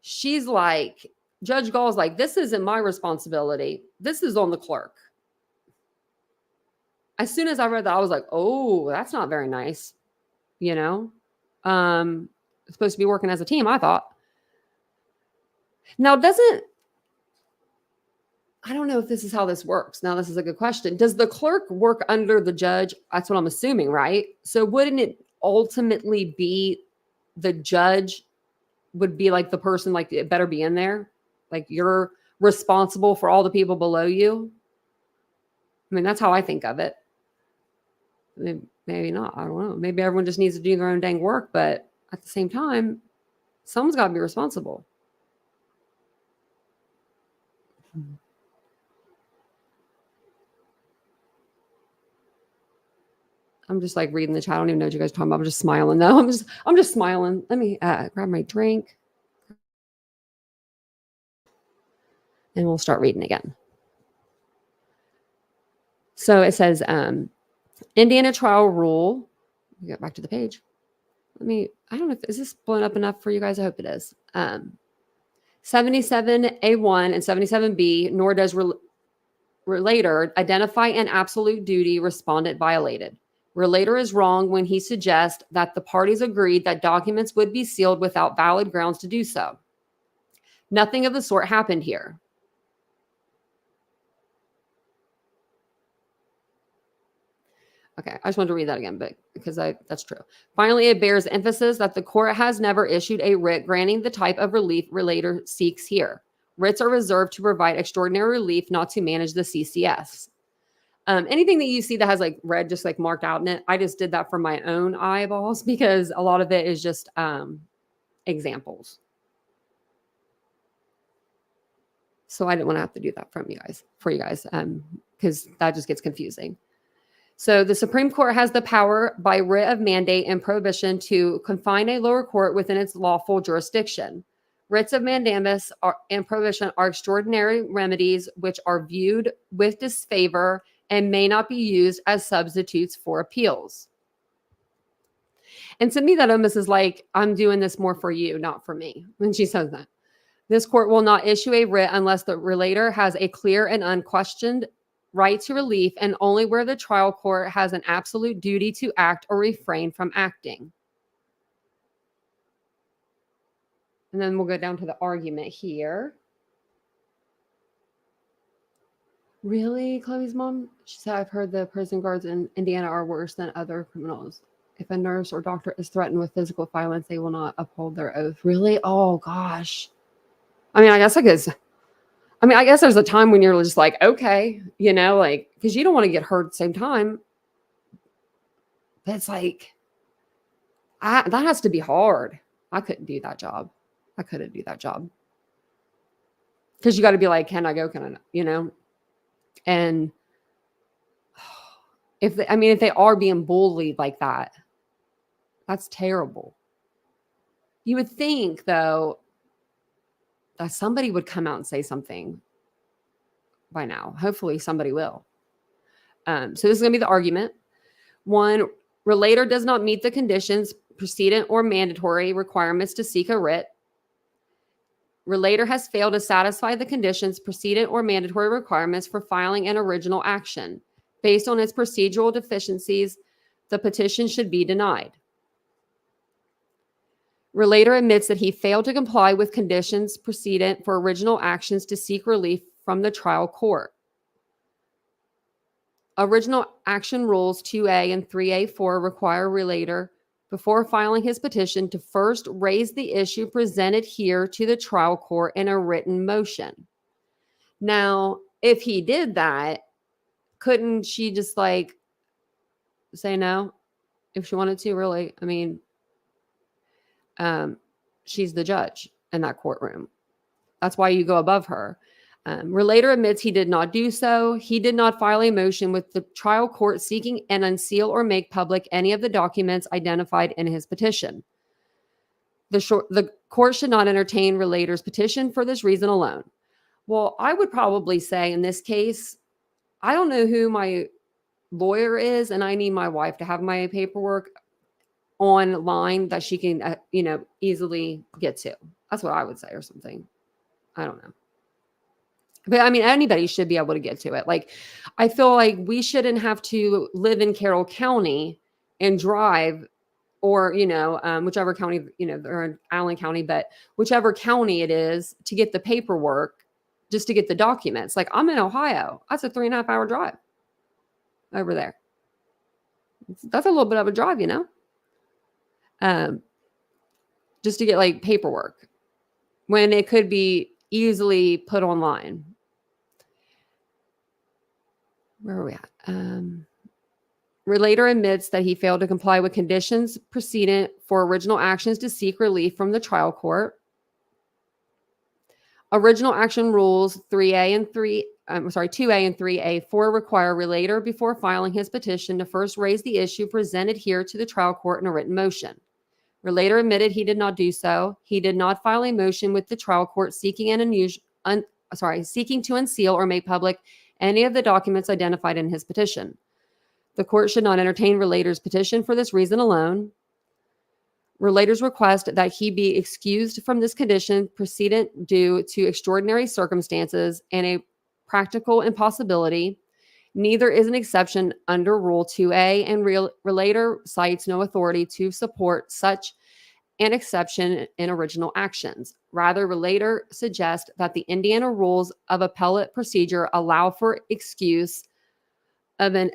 she's like, Judge Gull's like, this isn't my responsibility. This is on the clerk. As soon as I read that, I was like, oh, that's not very nice. You know, it's supposed to be working as a team, I thought. Now, I don't know if this is how this works. Now, this is a good question. Does the clerk work under the judge? That's what I'm assuming, right? So wouldn't it ultimately be the judge would be like the person, like it better be in there? Like you're responsible for all the people below you? I mean, that's how I think of it. Maybe not. I don't know. Maybe everyone just needs to do their own dang work, but at the same time, someone's got to be responsible. I'm just like reading the chat. I don't even know what you guys are talking about. I'm just smiling though. I'm just smiling. Let me grab my drink. And we'll start reading again. So it says, Indiana trial rule. We get back to the page. I don't know if, is this blown up enough for you guys? I hope it is. 77A1 and 77B, nor does relator identify an absolute duty respondent violated. Relator is wrong when he suggests that the parties agreed that documents would be sealed without valid grounds to do so. Nothing of the sort happened here. Okay, I just wanted to read that again, but because that's true. Finally, it bears emphasis that the court has never issued a writ granting the type of relief relator seeks here. Writs are reserved to provide extraordinary relief, not to manage the CCS. Anything that you see that has like red just like marked out in it, I just did that for my own eyeballs because a lot of it is just examples. So I didn't want to have to do that for you guys, because that just gets confusing. So the Supreme Court has the power by writ of mandate and prohibition to confine a lower court within its lawful jurisdiction. Writs of mandamus and prohibition are extraordinary remedies which are viewed with disfavor and may not be used as substitutes for appeals. And to me, that almost is like, I'm doing this more for you, not for me, when she says that. This court will not issue a writ unless the relator has a clear and unquestioned right to relief, and only where the trial court has an absolute duty to act or refrain from acting. And then we'll go down to the argument here. Really, Chloe's mom? She said, I've heard the prison guards in Indiana are worse than other criminals. If a nurse or doctor is threatened with physical violence, they will not uphold their oath. Really? Oh, gosh. I mean, I guess there's a time when you're just like, okay, you know, like, because you don't want to get hurt at the same time. But it's like, that has to be hard. I couldn't do that job. Because you got to be like, can I go? Can I not? You know? And if they are being bullied like that, that's terrible. You would think, though, that somebody would come out and say something by now. Hopefully somebody will. So this is going to be the argument. 1, relator does not meet the conditions, precedent, or mandatory requirements to seek a writ. Relator has failed to satisfy the conditions, precedent, or mandatory requirements for filing an original action. Based on its procedural deficiencies, the petition should be denied. Relator admits that he failed to comply with conditions precedent for original actions to seek relief from the trial court. Original action rules 2A and 3A4 require relator, before filing his petition, to first raise the issue presented here to the trial court in a written motion. Now, if he did that, couldn't she just like say no if she wanted to? Really? I mean, she's the judge in that courtroom. That's why you go above her. Relator admits he did not do so. He did not file a motion with the trial court seeking and unseal or make public any of the documents identified in his petition. The court should not entertain relator's petition for this reason alone. Well, I would probably say in this case, I don't know who my lawyer is, and I need my wife to have my paperwork online that she can, easily get to. That's what I would say, or something. I don't know. But I mean, anybody should be able to get to it. Like, I feel like we shouldn't have to live in Carroll County and drive, or, whichever county, they're in Allen County, but whichever county it is, to get the paperwork just to get the documents. Like, I'm in Ohio. That's a 3.5 hour drive over there. That's a little bit of a drive, just to get like paperwork when it could be easily put online. Where are we at? Relator admits that he failed to comply with conditions precedent for original actions to seek relief from the trial court. Original action rules 2A and 3A4 require relator, before filing his petition, to first raise the issue presented here to the trial court in a written motion. Relator admitted he did not do so. He did not file a motion with the trial court seeking to unseal or make public any of the documents identified in his petition. The court should not entertain relator's petition for this reason alone. Relator's request that he be excused from this condition precedent due to extraordinary circumstances and a practical impossibility. Neither is an exception under Rule 2A, and relator cites no authority to support such an exception in original actions. Rather, relator suggests that the Indiana rules of appellate procedure allow for excuse of an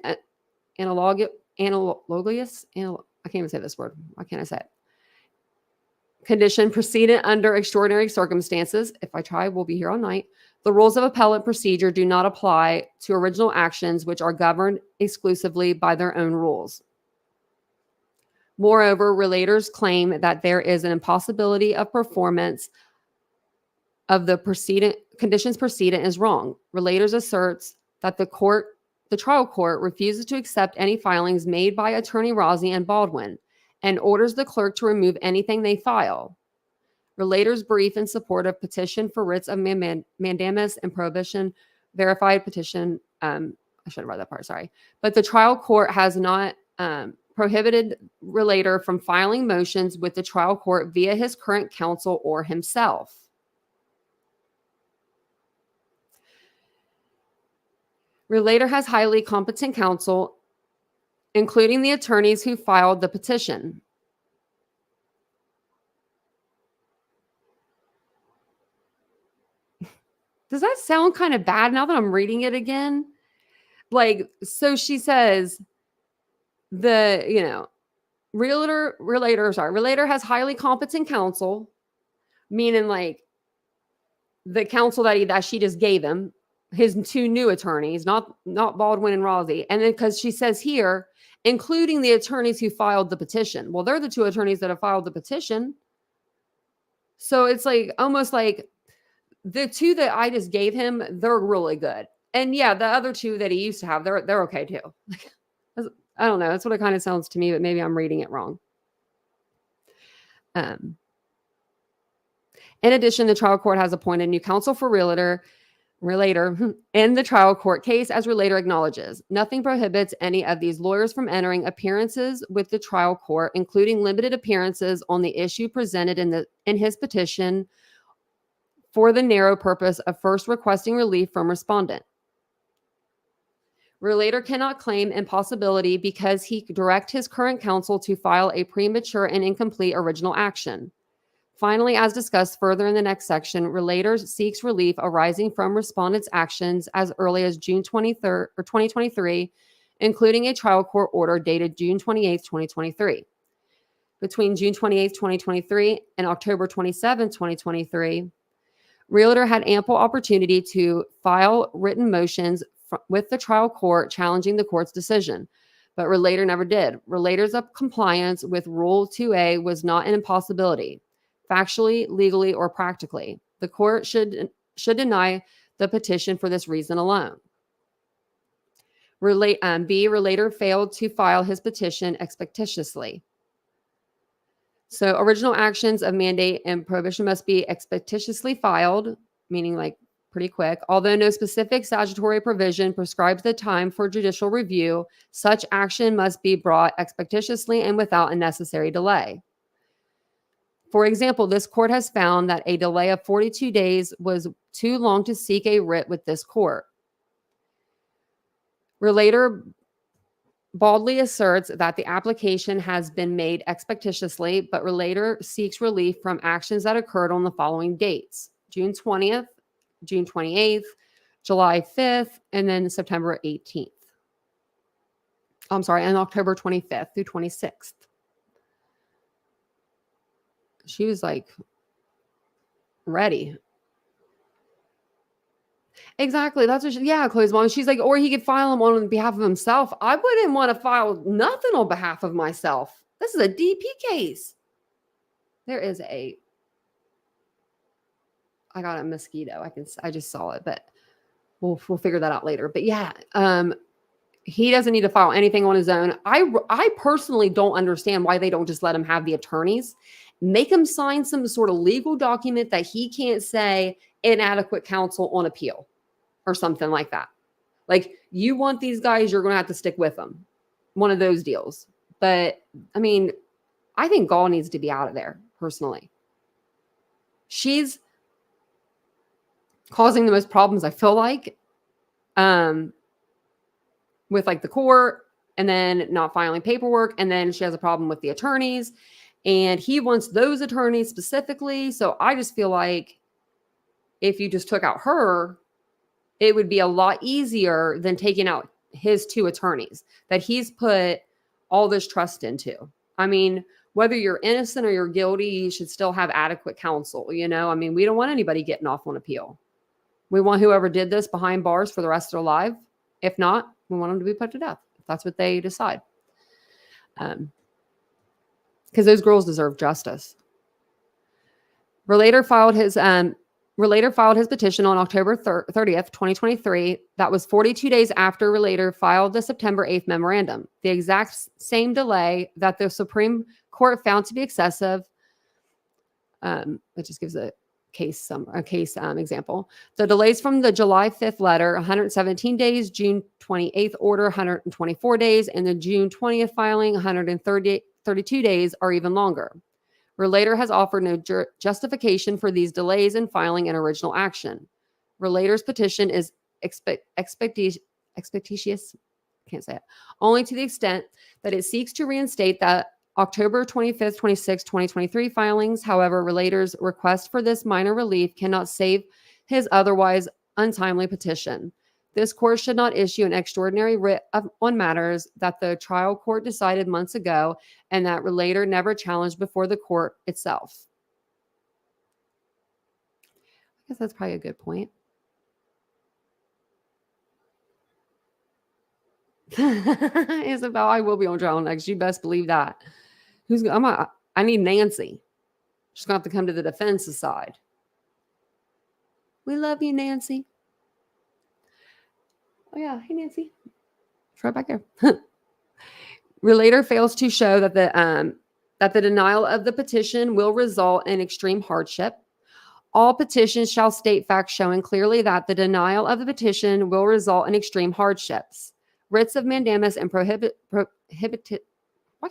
analogous, I can't even say this word. Why can't I say it? Condition precedent under extraordinary circumstances. If I try, we'll be here all night. The rules of appellate procedure do not apply to original actions, which are governed exclusively by their own rules. Moreover, relators claim that there is an impossibility of performance of the conditions precedent is wrong. Relators asserts that the trial court refuses to accept any filings made by Attorney Rozzi and Baldwin, and orders the clerk to remove anything they file. Relators brief in support of petition for writs of mandamus and prohibition verified petition. I should have read that part, sorry. But the trial court has not prohibited relator from filing motions with the trial court via his current counsel or himself. Relator has highly competent counsel, including the attorneys who filed the petition. Does that sound kind of bad now that I'm reading it again? Like, so she says relator has highly competent counsel, meaning like the counsel that she just gave him, his two new attorneys, not Baldwin and Rozzi. And then because she says here, including the attorneys who filed the petition. Well, they're the two attorneys that have filed the petition. So it's like almost like the two that I just gave him, they're really good. And yeah, the other two that he used to have, they're okay too. I don't know. That's what it kind of sounds to me, but maybe I'm reading it wrong. In addition, the trial court has appointed new counsel for relator in the trial court case, as relator acknowledges. Nothing prohibits any of these lawyers from entering appearances with the trial court, including limited appearances on the issue presented in his petition, for the narrow purpose of first requesting relief from respondent. Relator cannot claim impossibility because he direct his current counsel to file a premature and incomplete original action. Finally, as discussed further in the next section, relator seeks relief arising from respondent's actions as early as June 23rd or 2023, including a trial court order dated June 28th, 2023. Between June 28th, 2023 and October 27th, 2023, realtor had ample opportunity to file written motions with the trial court challenging the court's decision, but relator never did. Relator's compliance with Rule 2A was not an impossibility, factually, legally, or practically. The court should deny the petition for this reason alone. B, relator failed to file his petition expeditiously. So original actions of mandate and prohibition must be expeditiously filed, meaning like pretty quick. Although no specific statutory provision prescribes the time for judicial review, such action must be brought expeditiously and without unnecessary delay. For example, this court has found that a delay of 42 days was too long to seek a writ with this court. Relator baldly asserts that the application has been made expeditiously, but relator seeks relief from actions that occurred on the following dates: June 20th, June 28th, July 5th, and then September 18th. I'm sorry, and October 25th through 26th. She was like ready. Exactly. That's what Chloe's mom. She's like, or he could file them on behalf of himself. I wouldn't want to file nothing on behalf of myself. This is a DP case. I got a mosquito. I just saw it, but we'll figure that out later. But yeah, he doesn't need to file anything on his own. I personally don't understand why they don't just let him have the attorneys, make him sign some sort of legal document that he can't say inadequate counsel on appeal or something like that. Like, you want these guys, you're going to have to stick with them. One of those deals. But I mean, I think Gull needs to be out of there personally. She's causing the most problems, I feel like, with like the court, and then not filing paperwork. And then she has a problem with the attorneys, and he wants those attorneys specifically. So I just feel like if you just took out her, it would be a lot easier than taking out his two attorneys that he's put all this trust into. I mean, whether you're innocent or you're guilty, you should still have adequate counsel. You know, I mean, we don't want anybody getting off on appeal. We want whoever did this behind bars for the rest of their life. If not, we want them to be put to death. If that's what they decide. Because those girls deserve justice. Relator filed his petition on October 30th, 2023. That was 42 days after Relator filed the September 8th memorandum. The exact same delay that the Supreme Court found to be excessive. It just gives a case example. The delays from the July 5th letter, 117 days, June 28th order, 124 days, and the June 20th filing, 132 days, are even longer. Relator has offered no justification for these delays in filing an original action. Relator's petition is expeditious, can't say it, only to the extent that it seeks to reinstate that October 25th, 26th, 2023 filings. However, Relator's request for this minor relief cannot save his otherwise untimely petition. This court should not issue an extraordinary writ on matters that the trial court decided months ago and that Relator never challenged before the court itself. I guess that's probably a good point. Isabel, I will be on trial next. You best believe that. I need Nancy. She's going to have to come to the defense's side. We love you, Nancy. Oh, yeah. Hey, Nancy. It's right back there. Relator fails to show that the denial of the petition will result in extreme hardship. All petitions shall state facts showing clearly that the denial of the petition will result in extreme hardships. Writs of mandamus and prohibited. Why can't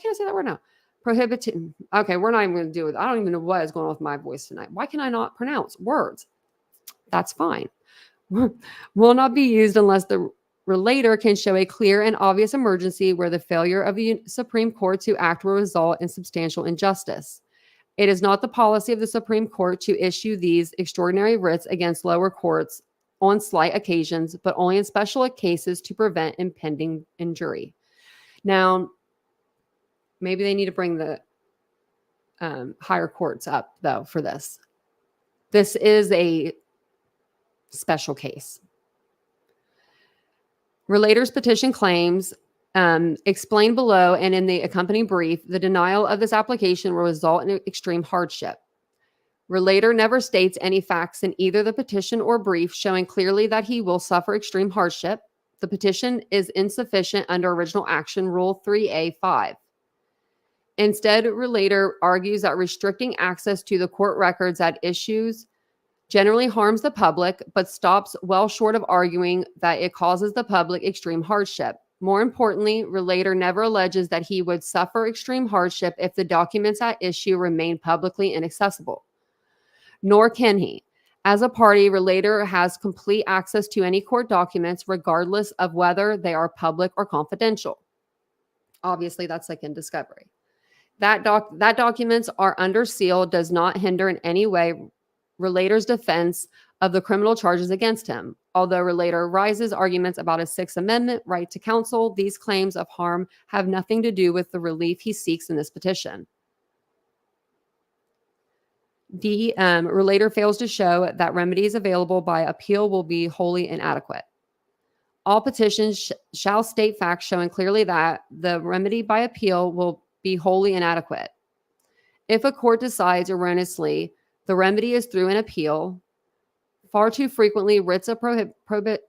I say that word now? Prohibited. Okay, we're not even going to do it. I don't even know what is going on with my voice tonight. Why can I not pronounce words? That's fine. Will not be used unless the relator can show a clear and obvious emergency where the failure of the Supreme Court to act will result in substantial injustice. It is not the policy of the Supreme Court to issue these extraordinary writs against lower courts on slight occasions, but only in special cases to prevent impending injury. Now, maybe they need to bring the higher courts up, though, for this. This is a special case. Relator's petition claims, explained below and in the accompanying brief, the denial of this application will result in extreme hardship. Relator never states any facts in either the petition or brief showing clearly that he will suffer extreme hardship. The petition is insufficient under original action rule 3A5. Instead, relator argues that restricting access to the court records at issues generally harms the public, but stops well short of arguing that it causes the public extreme hardship. More importantly, relator never alleges that he would suffer extreme hardship if the documents at issue remain publicly inaccessible. Nor can he. As a party, relator has complete access to any court documents, regardless of whether they are public or confidential. Obviously, that's like in discovery. That documents are under seal does not hinder in any way relator's defense of the criminal charges against him. Although relator raises arguments about his Sixth Amendment right to counsel, these claims of harm have nothing to do with the relief he seeks in this petition. Relator fails to show that remedies available by appeal will be wholly inadequate. All petitions shall state facts showing clearly that the remedy by appeal will be wholly inadequate. If a court decides erroneously the remedy is through an appeal, far too frequently writs of prohibition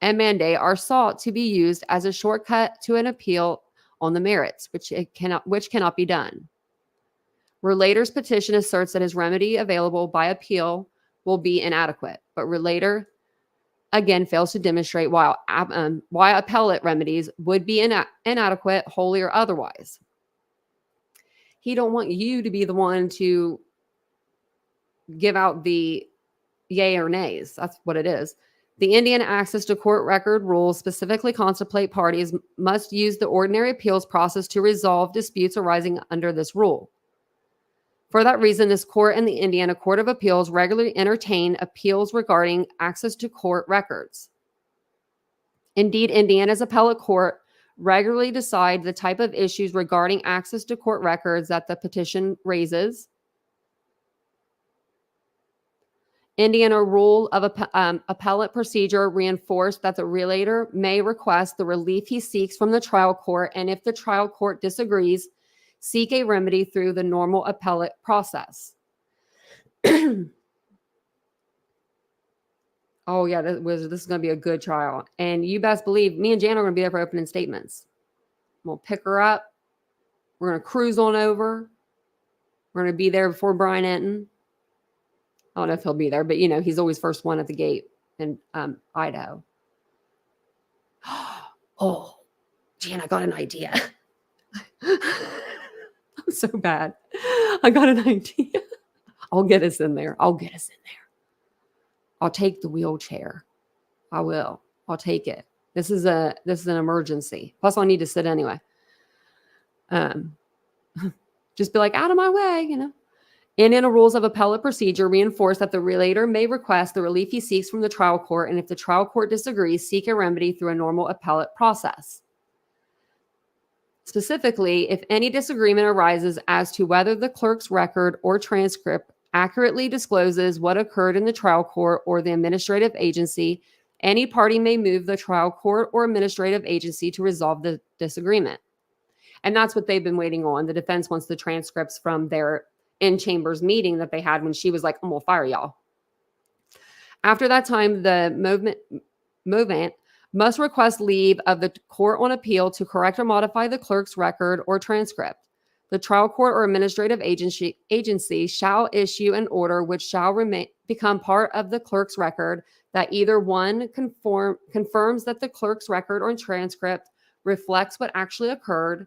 and mandate are sought to be used as a shortcut to an appeal on the merits, which cannot be done. Relator's petition asserts that his remedy available by appeal will be inadequate, but relator again fails to demonstrate why appellate remedies would be inadequate, wholly or otherwise. He don't want you to be the one to give out the yay or nays. That's what it is. The Indian access to court record rules specifically contemplate parties must use the ordinary appeals process to resolve disputes arising under this rule. For that reason, this court and the Indiana Court of Appeals regularly entertain appeals regarding access to court records. Indeed, Indiana's appellate court regularly decide the type of issues regarding access to court records that the petition raises. Indiana rule of appellate procedure reinforced that the relator may request the relief he seeks from the trial court, and if the trial court disagrees, seek a remedy through the normal appellate process. Oh, yeah, this is going to be a good trial. And you best believe me and Jan are going to be there for opening statements. We'll pick her up. We're going to cruise on over. We're going to be there before Brian Enton. I don't know if he'll be there, but, you know, he's always first one at the gate in Idaho. Oh, Jan, I got an idea. I'm so bad. I got an idea. I'll get us in there. I'll take the wheelchair. I will. I'll take it. This is an emergency. Plus, I'll need to sit anyway. Just be like, out of my way, you know. Indiana rules of appellate procedure reinforce that the relator may request the relief he seeks from the trial court, and if the trial court disagrees, seek a remedy through a normal appellate process. Specifically, if any disagreement arises as to whether the clerk's record or transcript accurately discloses what occurred in the trial court or the administrative agency, any party may move the trial court or administrative agency to resolve the disagreement. And that's what they've been waiting on. The defense wants the transcripts from their in-chambers meeting that they had when she was like, I'm gonna fire y'all. After that time, the movement must request leave of the court on appeal to correct or modify the clerk's record or transcript. The trial court or administrative agency shall issue an order which shall become part of the clerk's record that either one confirms that the clerk's record or transcript reflects what actually occurred,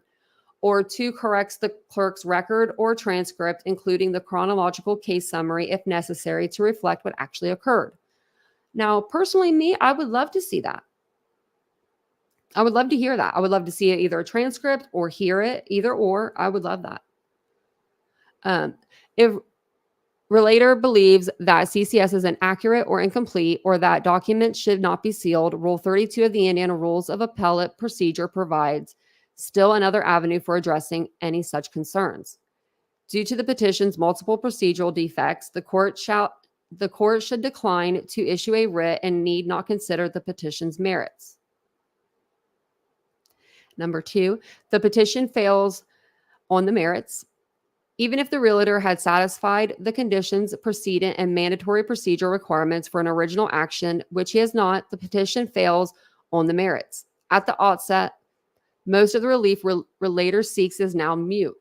or two, corrects the clerk's record or transcript, including the chronological case summary if necessary to reflect what actually occurred. Now, personally, me, I would love to see that. I would love to hear that. I would love to see either a transcript or hear it, either or. I would love that. If relator believes that CCS is inaccurate or incomplete, or that documents should not be sealed, Rule 32 of the Indiana Rules of Appellate Procedure provides still another avenue for addressing any such concerns. Due to the petition's multiple procedural defects, the court should decline to issue a writ and need not consider the petition's merits. Number 2, the petition fails on the merits. Even if the realtor had satisfied the conditions precedent and mandatory procedural requirements for an original action, which he has not, the petition fails on the merits. At the outset, most of the relief relator seeks is now mute.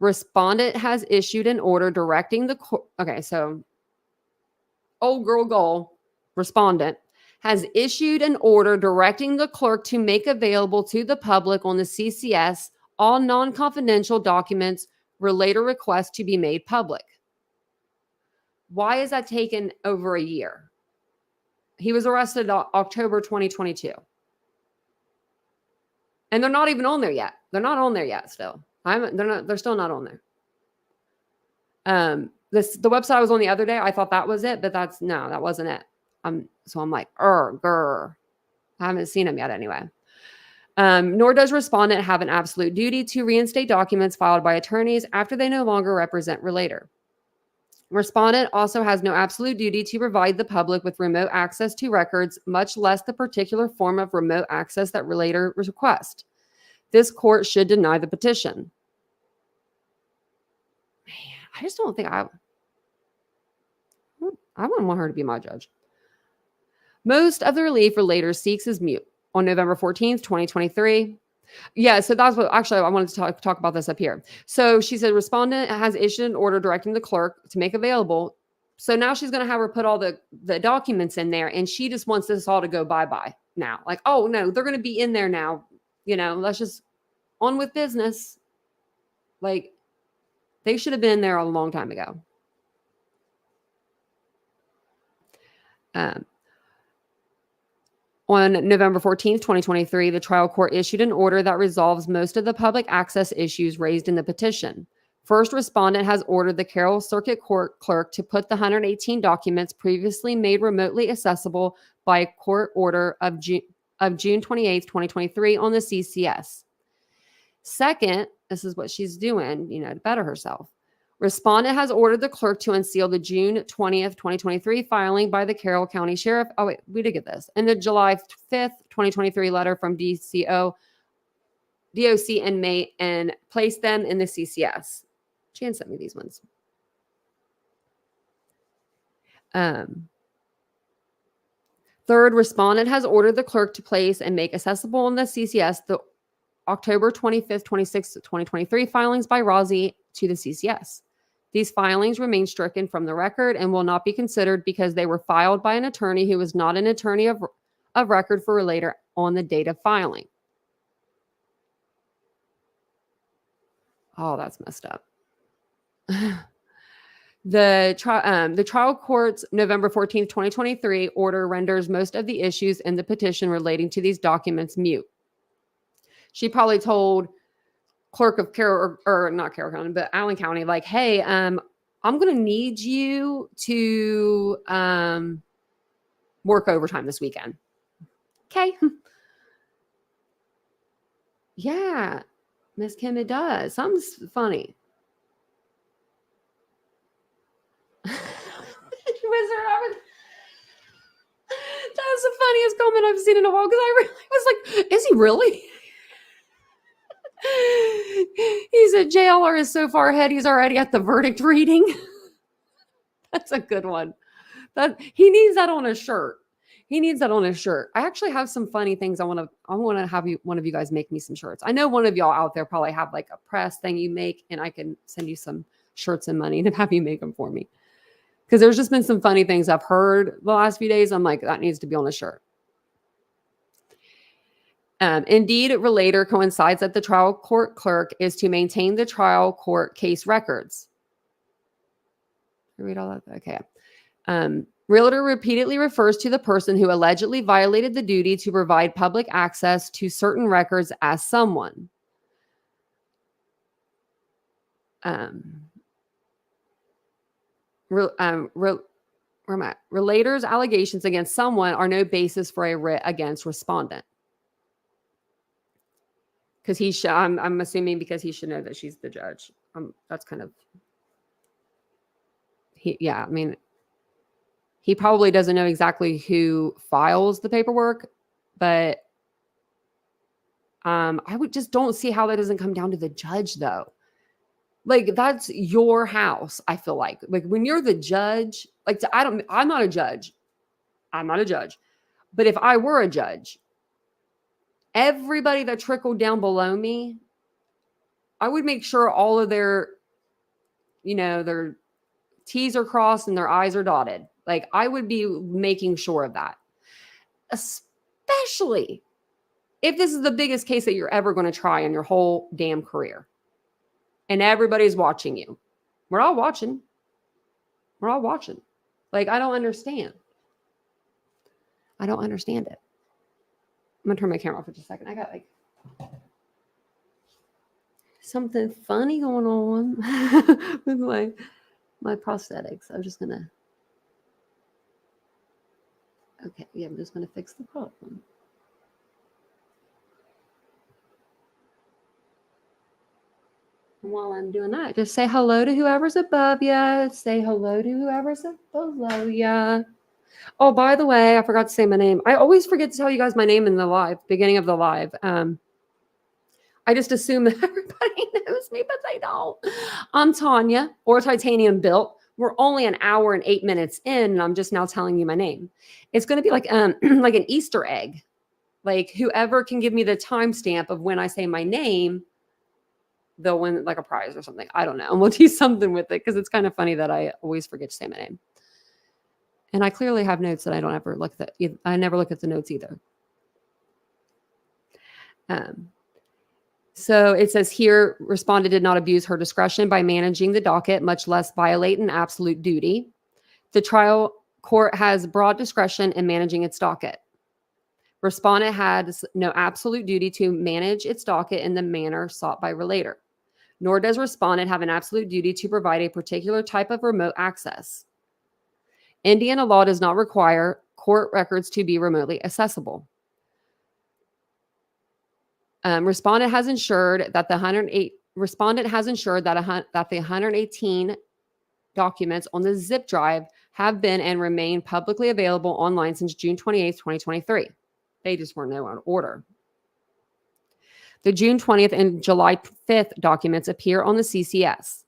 Respondent has issued an order directing the court. Okay, so old girl Gull, respondent, has issued an order directing the clerk to make available to the public on the CCS all non-confidential documents relator requests to be made public. Why is that taken over a year? He was arrested October 2022. And they're not even on there yet. They're not on there yet still. They're still not on there. The website I was on the other day, I thought that was it, but that wasn't it. So I'm like, grr. I haven't seen him yet anyway. Nor does respondent have an absolute duty to reinstate documents filed by attorneys after they no longer represent relator. Respondent also has no absolute duty to provide the public with remote access to records, much less the particular form of remote access that relator requests. This court should deny the petition. Man, I just don't think I wouldn't want her to be my judge. Most of the relief relator seeks is mute. On November 14th, 2023. Yeah, so that's what actually I wanted to talk about this up here. So she said respondent has issued an order directing the clerk to make available. So now she's going to have her put all the documents in there, and she just wants this all to go bye-bye now. Like, oh no, they're going to be in there now. Let's just on with business. Like, they should have been there a long time ago. On November 14th, 2023, the trial court issued an order that resolves most of the public access issues raised in the petition. First, respondent has ordered the Carroll Circuit Court clerk to put the 118 documents previously made remotely accessible by court order of June 28th, 2023 on the CCS. Second, this is what she's doing, to better herself. Respondent has ordered the clerk to unseal the June 20th, 2023 filing by the Carroll County Sheriff. Oh, wait, we did get this. And the July 5th, 2023 letter from DOC Inmate and place them in the CCS. Jan sent me these ones. Third, respondent has ordered the clerk to place and make accessible in the CCS the October 25th, 26th, 2023 filings by Rozzi to the CCS. These filings remain stricken from the record and will not be considered because they were filed by an attorney who was not an attorney of record for relator on the date of filing. Oh, that's messed up. The trial court's November 14th, 2023 order renders most of the issues in the petition relating to these documents mute. She probably told clerk of Carroll, or not Carroll County, but Allen County, like, hey, I'm going to need you to work overtime this weekend. Okay. Yeah, Miss Kim, it does. Something's funny. That was the funniest comment I've seen in a while, because I was like, is he really? He said JLR is so far ahead, he's already at the verdict reading. That's a good one. He needs that on a shirt. He needs that on his shirt. I actually have some funny things. I want to have one of you guys make me some shirts. I know one of y'all out there probably have like a press thing you make, and I can send you some shirts and money to have you make them for me. Because there's just been some funny things I've heard the last few days. I'm like, that needs to be on a shirt. Indeed, relator coincides that the trial court clerk is to maintain the trial court case records. Read all that? Okay. Realtor repeatedly refers to the person who allegedly violated the duty to provide public access to certain records as someone. Relator's allegations against someone are no basis for a writ against respondent. Because I'm assuming because he should know that she's the judge. That's kind of, I mean, he probably doesn't know exactly who files the paperwork, but I would just don't see how that doesn't come down to the judge, though. Like, that's your house, I feel like. Like, when you're the judge, like, I'm not a judge. I'm not a judge. But if I were a judge, everybody that trickled down below me, I would make sure all of their T's are crossed and their I's are dotted. Like, I would be making sure of that. Especially if this is the biggest case that you're ever going to try in your whole damn career. And everybody's watching you. We're all watching. We're all watching. Like, I don't understand. I don't understand it. I'm going to turn my camera off for just a second. I got like something funny going on with my prosthetics. I'm just going to. Okay, yeah, I'm just going to fix the problem. And while I'm doing that, just say hello to whoever's above you. Say hello to whoever's below you. Oh, by the way, I forgot to say my name. I always forget to tell you guys my name in the beginning of the live. I just assume that everybody knows me, but they don't. I'm Tanya, or TitaniumBuilt. We're only an hour and 8 minutes in, and I'm just now telling you my name. It's going to be like like an Easter egg. Like, whoever can give me the timestamp of when I say my name, they'll win like a prize or something. I don't know. And we'll do something with it because it's kind of funny that I always forget to say my name. And I clearly have notes that I don't ever look at. I never look at the notes either. So it says here, respondent did not abuse her discretion by managing the docket, much less violate an absolute duty. The trial court has broad discretion in managing its docket. Respondent has no absolute duty to manage its docket in the manner sought by relator, nor does respondent have an absolute duty to provide a particular type of remote access. Indiana law does not require court records to be remotely accessible. Respondent has ensured that the 118 documents on the zip drive have been and remain publicly available online since June 28th, 2023. They just weren't in order. The June 20th and July 5th documents appear on the CCS.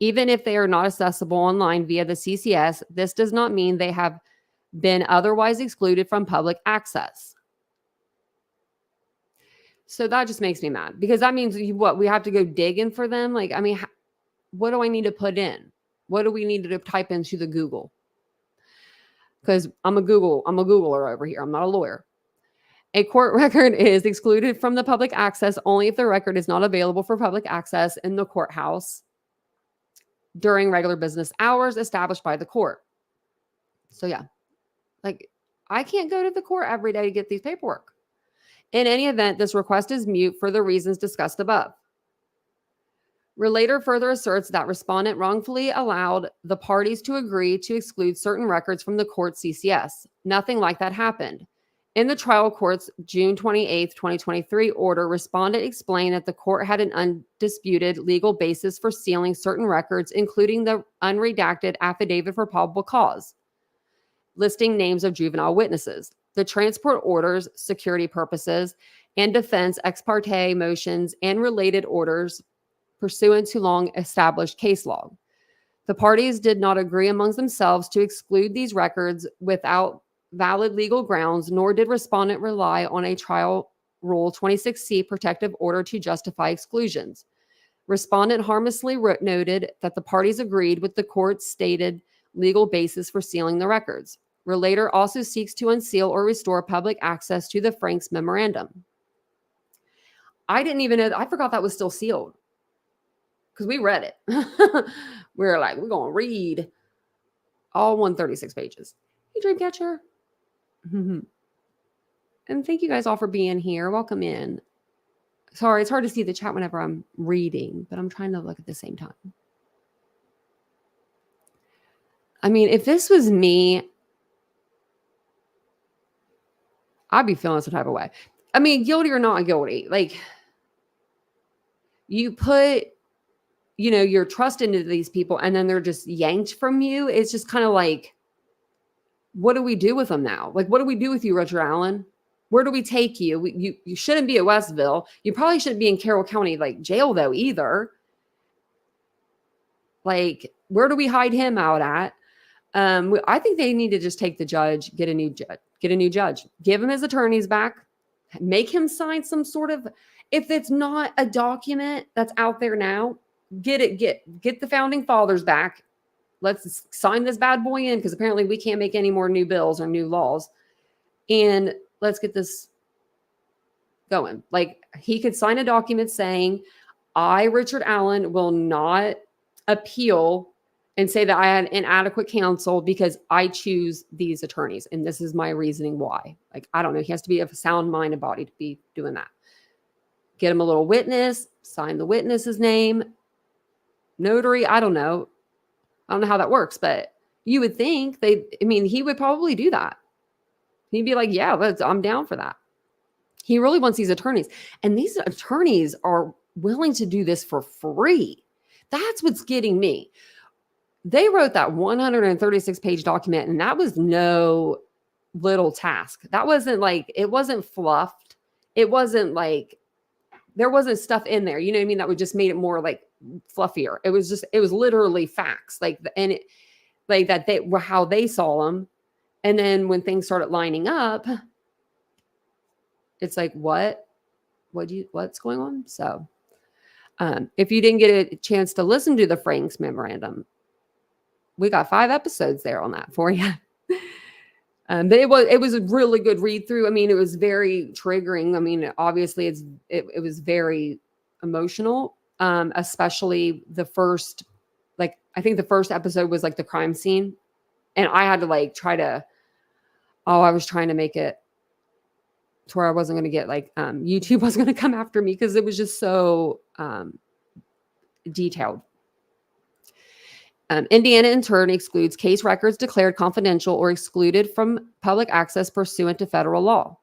Even if they are not accessible online via the CCS, this does not mean they have been otherwise excluded from public access. So that just makes me mad because that means we have to go digging for them. Like, I mean, what do I need to put in? What do we need to type into the Google? Because I'm a Googler over here. I'm not a lawyer. A court record is excluded from the public access only if the record is not available for public access in the courthouse during regular business hours established by the court. So yeah, like, I can't go to the court every day to get these paperwork. In any event, this request is moot for the reasons discussed above. Relator further asserts that respondent wrongfully allowed the parties to agree to exclude certain records from the court CCS. Nothing like that happened. In the trial court's June 28th, 2023 order, respondent explained that the court had an undisputed legal basis for sealing certain records, including the unredacted affidavit for probable cause, listing names of juvenile witnesses, the transport orders, security purposes, and defense ex parte motions and related orders pursuant to long-established case law. The parties did not agree amongst themselves to exclude these records without valid legal grounds, nor did respondent rely on a trial rule 26C protective order to justify exclusions. Respondent harmlessly noted that the parties agreed with the court's stated legal basis for sealing the records. Relator also seeks to unseal or restore public access to the Franks memorandum. I didn't even know, I forgot that was still sealed because we read it. We were like, we're going to read. all 136 pages. Hey, Dreamcatcher. And thank you guys all for being here. Welcome in. Sorry, it's hard to see the chat whenever I'm reading, but I'm trying to look at the same time. I mean, if this was me, I'd be feeling some type of way. I mean, guilty or not guilty, like you put, your trust into these people and then they're just yanked from you. It's just kind of like, what do we do with them now? Like, what do we do with you, Richard Allen? Where do we take you? You shouldn't be at Westville. You probably shouldn't be in Carroll County, like jail though, either. Like, where do we hide him out at? I think they need to just take the judge, get a new judge, give him his attorneys back, make him sign some sort of, if it's not a document that's out there now, get the founding fathers back. Let's sign this bad boy in, because apparently we can't make any more new bills or new laws. And let's get this going. Like, he could sign a document saying, I, Richard Allen, will not appeal and say that I had inadequate counsel because I choose these attorneys. And this is my reasoning why. Like, I don't know. He has to be of a sound mind and body to be doing that. Get him a little witness, sign the witness's name, notary. I don't know how that works, but you would think he would probably do that. He'd be like, yeah, I'm down for that. He really wants these attorneys. And these attorneys are willing to do this for free. That's what's getting me. They wrote that 136-page document, and that was no little task. That wasn't like, it wasn't fluffed. It wasn't like, there wasn't stuff in there, you know what I mean? That would just made it more like fluffier. It was literally facts. How they saw them. And then when things started lining up, it's like, what's going on? So, if you didn't get a chance to listen to the Franks memorandum, we got 5 episodes there on that for you. But it was a really good read through. I mean, it was very triggering. I mean, obviously it was very emotional, especially the first, I think the first episode was like the crime scene. And I had to I was trying to make it to where I wasn't going to get YouTube was going to come after me because it was just so detailed. Indiana, in turn, excludes case records declared confidential or excluded from public access pursuant to federal law.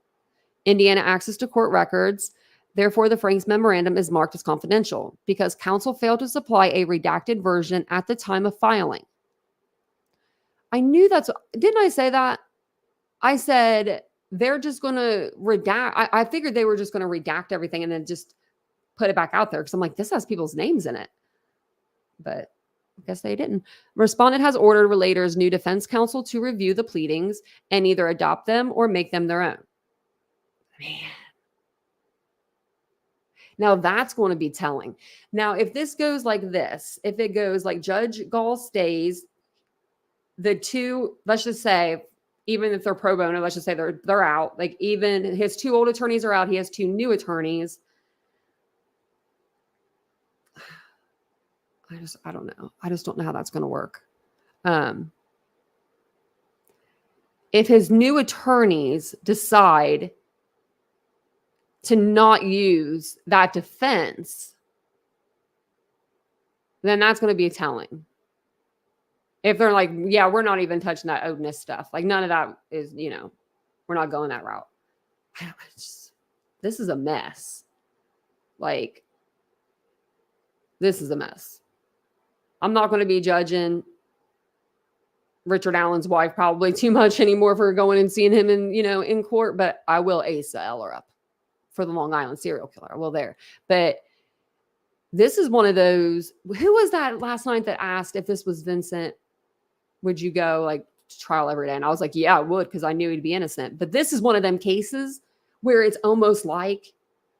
Indiana access to court records, therefore, the Franks memorandum is marked as confidential because counsel failed to supply a redacted version at the time of filing. I knew didn't I say that? I said they're just going to redact. I figured they were just going to redact everything and then just put it back out there because I'm like, this has people's names in it. But I guess they didn't. Respondent has ordered Relator's new defense counsel to review the pleadings and either adopt them or make them their own. Man. Now that's going to be telling. Now, if this goes like this, if it goes like Judge Gull stays, the two, let's just say, even if they're pro bono, let's just say they're out. Like, even his 2 old attorneys are out. He has 2 new attorneys. I don't know. I just don't know how that's going to work. If his new attorneys decide to not use that defense, then that's going to be telling. If they're like, yeah, we're not even touching that Odinist stuff. Like, none of that is, we're not going that route. This is a mess. Like, this is a mess. I'm not going to be judging Richard Allen's wife probably too much anymore for going and seeing him in court, but I will Asa Eller up for the Long Island serial killer. I will there. But this is one of those, who was that last night that asked if this was Vincent, would you go to trial every day? And I was like, yeah, I would, because I knew he'd be innocent. But this is one of them cases where it's almost like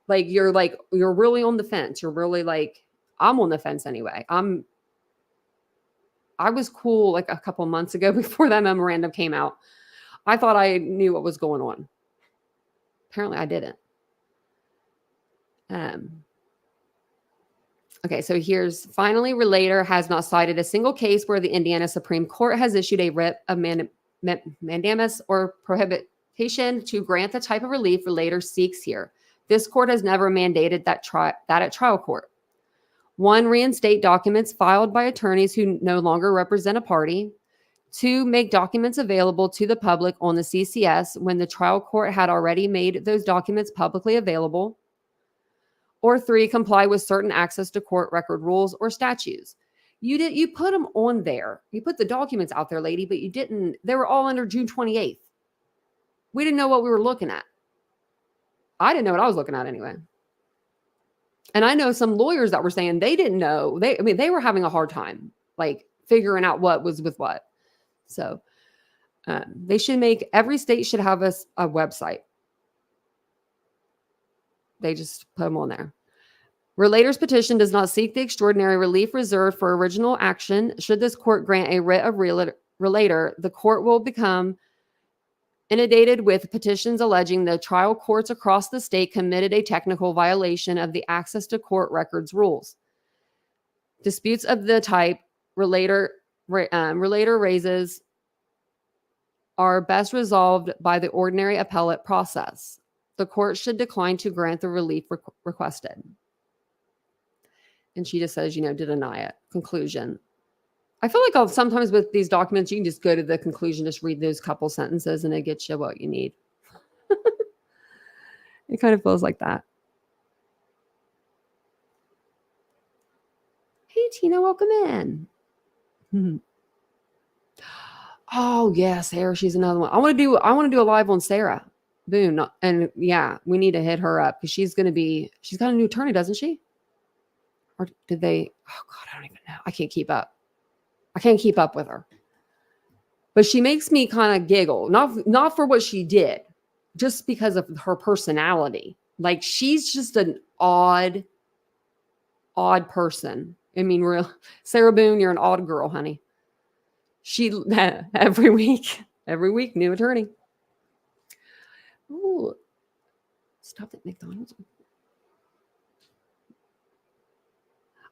you're really on the fence. You're really I'm on the fence anyway. I was cool a couple months ago before that memorandum came out. I thought I knew what was going on. Apparently I didn't. Okay, so here's finally, relator has not cited a single case where the Indiana Supreme Court has issued a writ of mandamus or prohibition to grant the type of relief relator seeks here. This court has never mandated that at trial court. 1, reinstate documents filed by attorneys who no longer represent a party. 2, make documents available to the public on the CCS when the trial court had already made those documents publicly available. Or 3, comply with certain access to court record rules or statutes. You put them on there. You put the documents out there, lady, but you didn't. They were all under June 28th. We didn't know what we were looking at. I didn't know what I was looking at anyway. And I know some lawyers that were saying they didn't know. They were having a hard time, like figuring out what was with what. So they should every state should have a website. They just put them on there. Relator's petition does not seek the extraordinary relief reserved for original action. Should this court grant a writ of relator, the court will become inundated with petitions alleging the trial courts across the state committed a technical violation of the access to court records rules. Disputes of the type relator raises are best resolved by the ordinary appellate process. The court should decline to grant the relief requested. And she just says, to deny it. Conclusion. I feel like sometimes with these documents, you can just go to the conclusion, just read those couple sentences, and it gets you what you need. It kind of feels like that. Hey, Tina, welcome in. Oh, yeah, Sarah, she's another one. I want to do a live on Sarah Boone. And yeah, we need to hit her up because she's got a new attorney, doesn't she? Or did they? Oh, God, I don't even know. I can't keep up. I can't keep up with her. But she makes me kind of giggle. Not for what she did, just because of her personality. Like, she's just an odd person. I mean, Sarah Boone, you're an odd girl, honey. She, every week, new attorney. Ooh, stop at McDonald's.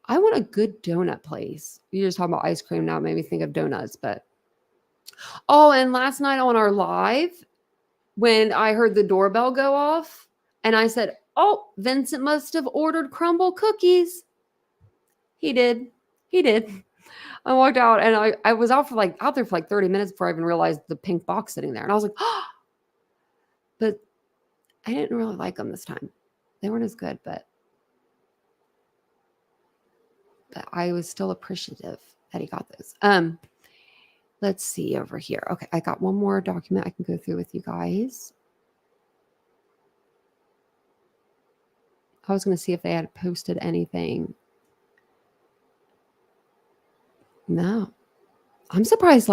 I want a good donut place. You just talking about ice cream now, made me think of donuts, but. Oh, and last night on our live, when I heard the doorbell go off, and I said, "Oh, Vincent must have ordered crumble cookies." He did. I walked out, and I was out there for like 30 minutes before I even realized the pink box sitting there, and I was like, "Oh!" But I didn't really like them this time. They weren't as good, but I was still appreciative that he got those. Let's see over here. Okay, I got one more document I can go through with you guys. I was going to see if they had posted anything. No. I'm surprised,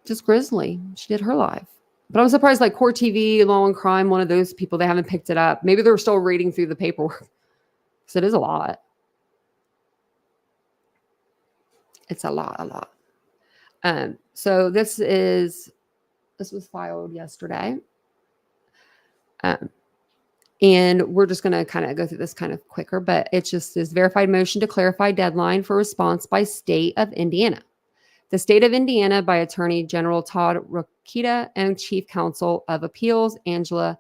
just Grizzly. She did her live. But I'm surprised, Court TV, Law and Crime, one of those people, they haven't picked it up. Maybe they're still reading through the paperwork. Because it is a lot. It's a lot. So this was filed yesterday. And we're just going to kind of go through this kind of quicker, but it's just this verified motion to clarify deadline for response by state of Indiana. The state of Indiana by Attorney General Todd Rokita and Chief Counsel of Appeals Angela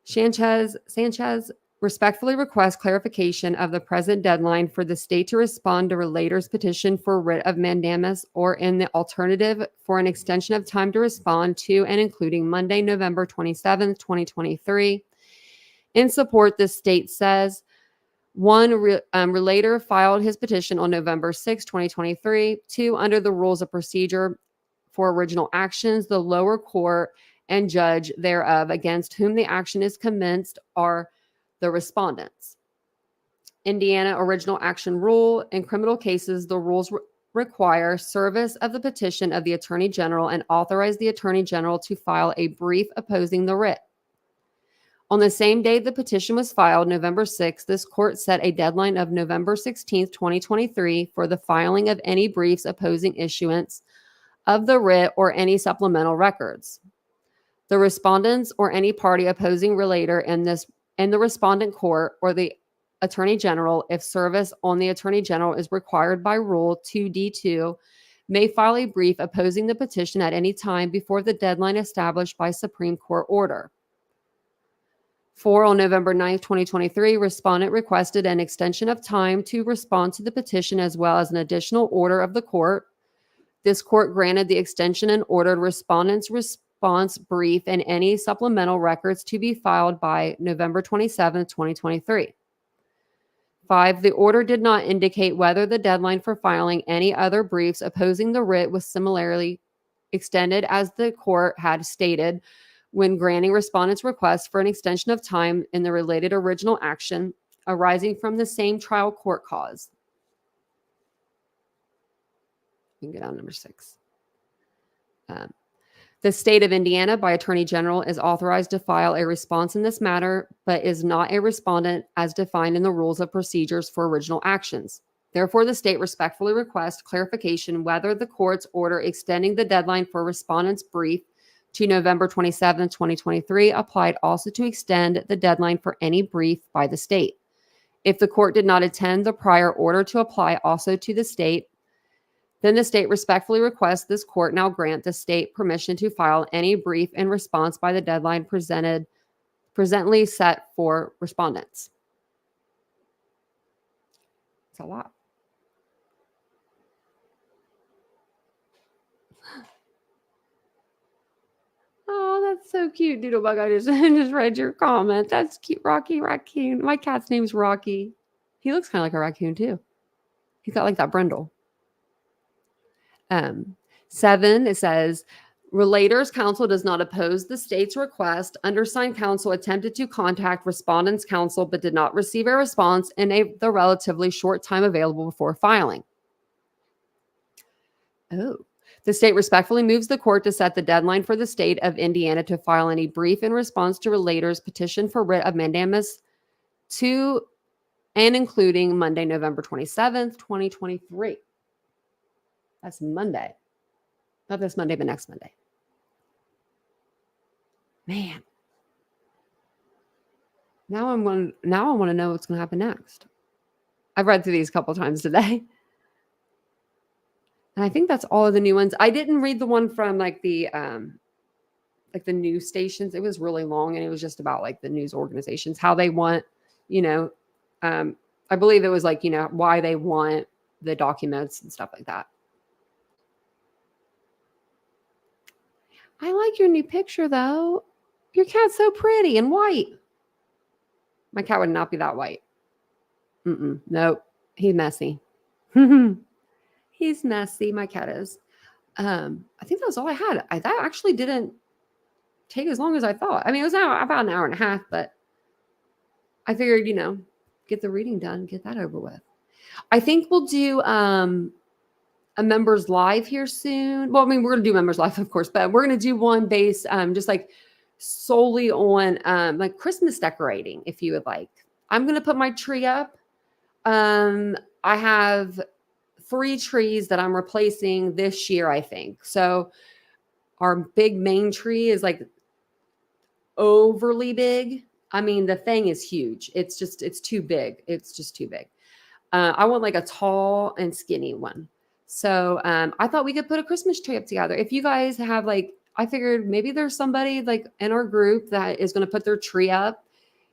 Sanchez respectfully request clarification of the present deadline for the state to respond to relator's petition for writ of mandamus, or in the alternative for an extension of time to respond to and including Monday, November 27th, 2023. In support, the state says, 1, relator filed his petition on November 6, 2023. 2, under the rules of procedure for original actions, the lower court and judge thereof against whom the action is commenced are the respondents. Indiana original action rule. In criminal cases, the rules require service of the petition of the Attorney General and authorize the Attorney General to file a brief opposing the writ. On the same day the petition was filed, November 6th, this court set a deadline of November 16th, 2023 for the filing of any briefs opposing issuance of the writ or any supplemental records. The respondents or any party opposing relator in this in the respondent court or the Attorney General, if service on the Attorney General is required by Rule 2D2, may file a brief opposing the petition at any time before the deadline established by Supreme Court order. 4, on November 9th, 2023, respondent requested an extension of time to respond to the petition as well as an additional order of the court. This court granted the extension and ordered respondent's response brief and any supplemental records to be filed by November 27th, 2023. 5, the order did not indicate whether the deadline for filing any other briefs opposing the writ was similarly extended as the court had stated when granting respondent's request for an extension of time in the related original action arising from the same trial court cause. We can get on number 6. The state of Indiana, by Attorney General, is authorized to file a response in this matter, but is not a respondent as defined in the rules of procedures for original actions. Therefore, the state respectfully requests clarification whether the court's order extending the deadline for respondent's brief to November 27, 2023, applied also to extend the deadline for any brief by the state. If the court did not intend the prior order to apply also to the state, then the state respectfully requests this court now grant the state permission to file any brief in response by the deadline presently set for respondents. It's a lot. Oh, that's so cute, Doodlebug. I just read your comment. That's cute. Rocky Raccoon. My cat's name's Rocky. He looks kind of like a raccoon, too. He's got like that brindle. 7, it says, Relators Counsel does not oppose the state's request. Undersigned counsel attempted to contact respondents' counsel but did not receive a response in the relatively short time available before filing. Oh. The state respectfully moves the court to set the deadline for the state of Indiana to file any brief in response to relators' petition for writ of mandamus to and including Monday, November 27th, 2023. That's Monday. Not this Monday, but next Monday. Man. Now I want to know what's going to happen next. I've read through these a couple times today. And I think that's all of the new ones. I didn't read the one from like the news stations. It was really long and it was just about like the news organizations, how they want, I believe it was like, why they want the documents and stuff like that. I like your new picture though. Your cat's so pretty and white. My cat would not be that white. Nope. He's messy. He's messy. My cat is. I think that was all I had. That actually didn't take as long as I thought. I mean, it was about an hour and a half, but I figured, get the reading done, get that over with. I think we'll do a members live here soon. Well, I mean, we're going to do members live, of course, but we're going to do one based just like solely on like Christmas decorating, if you would like. I'm going to put my tree up. I have 3 trees that I'm replacing this year, I think. So our big main tree is like overly big. I mean, the thing is huge. It's too big. It's just too big. I want like a tall and skinny one. So I thought we could put a Christmas tree up together. If you guys have I figured maybe there's somebody like in our group that is going to put their tree up,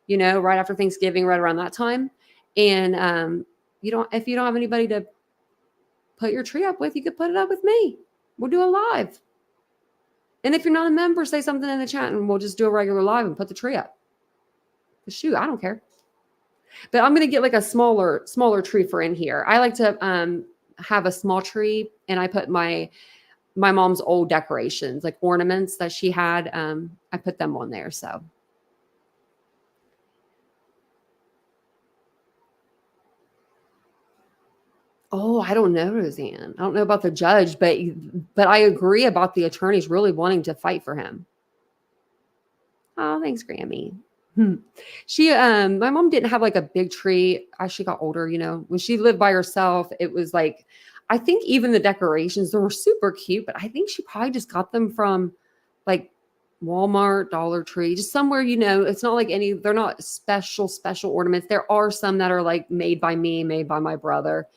right after Thanksgiving, right around that time. And if you don't have anybody to put your tree up with, you could put it up with me. We'll do a live. And if you're not a member, say something in the chat and we'll just do a regular live and put the tree up. Shoot, I don't care. But I'm going to get like a smaller tree for in here. I like to have a small tree, and I put my mom's old decorations, like ornaments that she had. I put them on there. So. Oh, I don't know, Roseanne. I don't know about the judge, but I agree about the attorneys really wanting to fight for him. Oh, thanks, Grammy. She, my mom didn't have like a big tree as she got older, when she lived by herself. It was like, I think even the decorations, they were super cute, but I think she probably just got them from like Walmart, Dollar Tree, just somewhere, it's not like they're not special ornaments. There are some that are like made by me, made by my brother.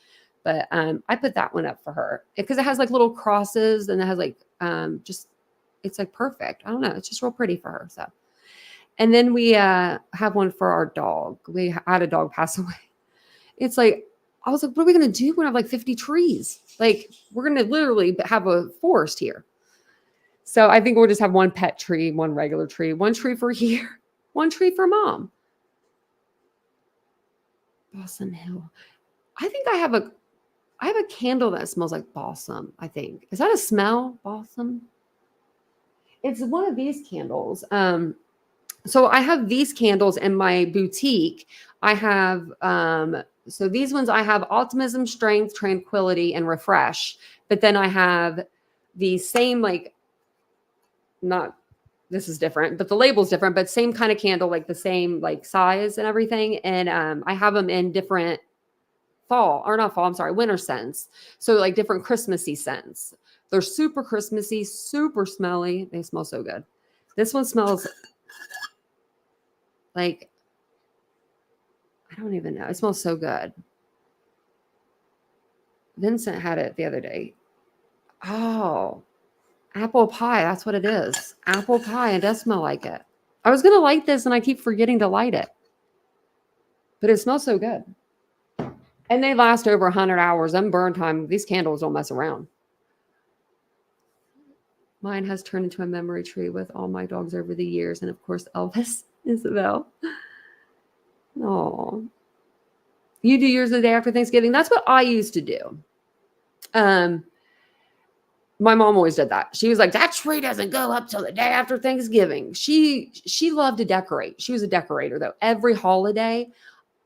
But I put that one up for her because it has like little crosses and it has like it's like perfect. I don't know. It's just real pretty for her. So, and then we have one for our dog. We had a dog pass away. It's like, I was like, what are we going to do when I have like 50 trees? Like, we're going to literally have a forest here. So I think we'll just have one pet tree, one regular tree, one tree for here, one tree for mom. Balsam Hill. I think I have a candle that smells like balsam, I think. Is that a smell? Balsam? It's one of these candles. So I have these candles in my boutique. I have, so these ones I have optimism, strength, tranquility, and refresh. But then I have the same, like, this is different, but the label's different, but same kind of candle, like the same like size and everything. And I have them in different winter scents. So like different Christmassy scents. They're super Christmassy, super smelly. They smell so good. This one smells like, I don't even know. It smells so good. Vincent had it the other day. Oh, apple pie. That's what it is. Apple pie. It does smell like it. I was going to light this and I keep forgetting to light it. But it smells so good. And they last over 100 hours. I'm burn time. These candles don't mess around. Mine has turned into a memory tree with all my dogs over the years. And of course, Elvis, Isabel. Oh, you do yours the day after Thanksgiving. That's what I used to do. My mom always did that. She was like, that tree doesn't go up till the day after Thanksgiving. She loved to decorate. She was a decorator though. Every holiday.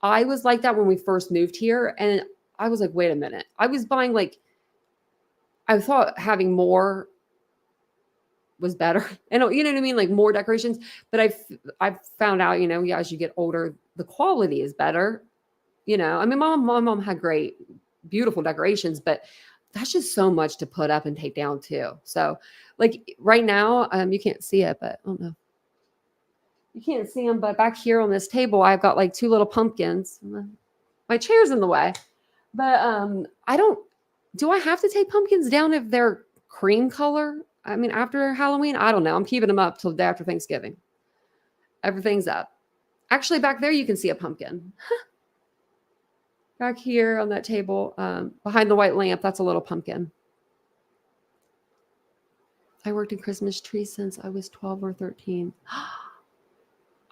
I was like that when we first moved here. And I was like, wait a minute. I was buying I thought having more was better. And you know what I mean? Like more decorations. But I've found out, as you get older, the quality is better. I mean, my mom had great, beautiful decorations, but that's just so much to put up and take down too. So like right now, you can't see it, but I don't know. You can't see them, but back here on this table, I've got like 2 little pumpkins. My chair's in the way, but do I have to take pumpkins down if they're cream color? I mean, after Halloween, I don't know. I'm keeping them up till the day after Thanksgiving. Everything's up. Actually, back there, you can see a pumpkin. Back here on that table, behind the white lamp, that's a little pumpkin. I worked in Christmas trees since I was 12 or 13.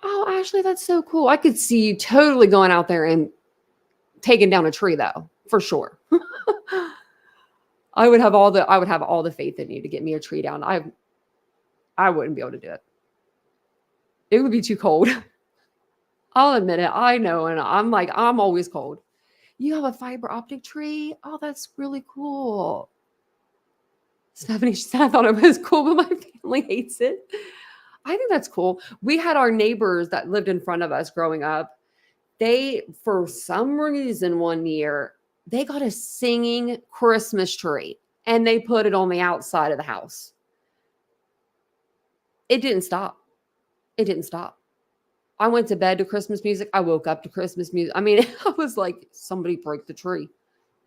Oh, Ashley, that's so cool. I could see you totally going out there and taking down a tree, though, for sure. I would have all the faith in you to get me a tree down. I wouldn't be able to do it. It would be too cold. I'll admit it. I know, and I'm always cold. You have a fiber optic tree? Oh, that's really cool. Stephanie, she said, I thought it was cool, but my family hates it. I think that's cool. We had our neighbors that lived in front of us growing up. They, for some reason, one year, they got a singing Christmas tree and they put it on the outside of the house. It didn't stop. It didn't stop. I went to bed to Christmas music. I woke up to Christmas music. I mean, I was like, somebody break the tree,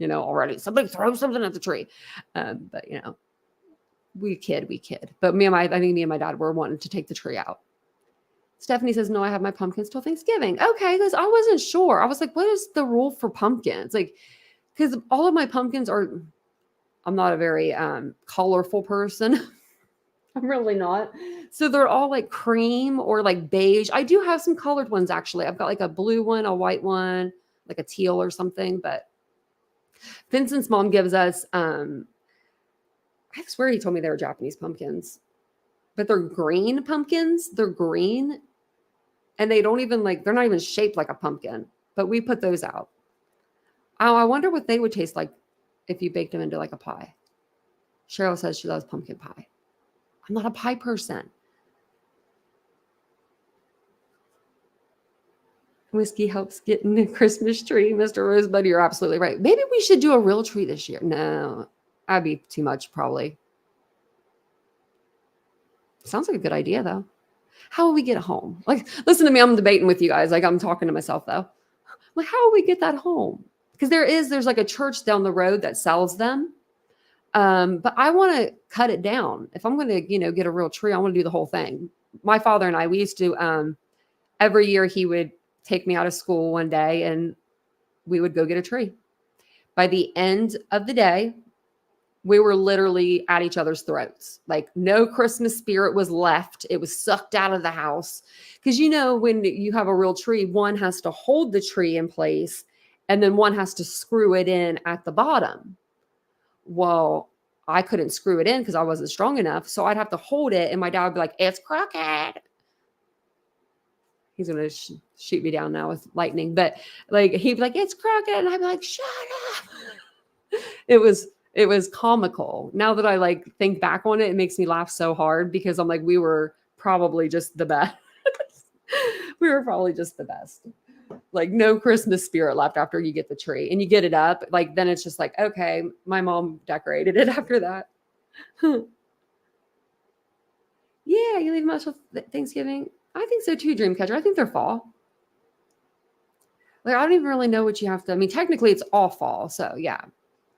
already. Somebody throw something at the tree. But, we kid. But I think me and my dad were wanting to take the tree out. Stephanie says, no, I have my pumpkins till Thanksgiving. Okay, because I wasn't sure. I was like, what is the rule for pumpkins? Like, because all of my pumpkins I'm not a very colorful person. I'm really not. So they're all like cream or like beige. I do have some colored ones, actually. I've got like a blue one, a white one, like a teal or something. But Vincent's mom gives us, I swear he told me they were Japanese pumpkins. But they're green pumpkins. They're green. And they don't even they're not even shaped like a pumpkin. But we put those out. Oh, I wonder what they would taste like if you baked them into like a pie. Cheryl says she loves pumpkin pie. I'm not a pie person. Whiskey helps get in the Christmas tree. Mr. Rosebud, you're absolutely right. Maybe we should do a real tree this year. No, that'd be too much probably. Sounds like a good idea, though. How will we get home? Like, listen to me. I'm debating with you guys. Like, I'm talking to myself, though. Like, how will we get that home? Because there's like a church down the road that sells them. But I want to cut it down. If I'm going to, get a real tree, I want to do the whole thing. My father and I, we used to, every year he would take me out of school one day and we would go get a tree. By the end of the day, we were literally at each other's throats. Like, no Christmas spirit was left. It was sucked out of the house. Because, when you have a real tree, one has to hold the tree in place and then one has to screw it in at the bottom. Well, I couldn't screw it in because I wasn't strong enough. So I'd have to hold it and my dad would be like, it's crooked. He's going to shoot me down now with lightning. But like, he'd be like, it's crooked. And I'd be like, shut up. It was comical. Now that I like think back on it, it makes me laugh so hard because I'm like, we were probably just the best. We were probably just the best. Like, no Christmas spirit left after you get the tree and you get it up. Like, then it's just like, okay, my mom decorated it after that. Yeah, you leave much with Thanksgiving. I think so too, Dreamcatcher. I think they're fall. Like, I don't even really know what you have to. I mean, technically it's all fall. So yeah.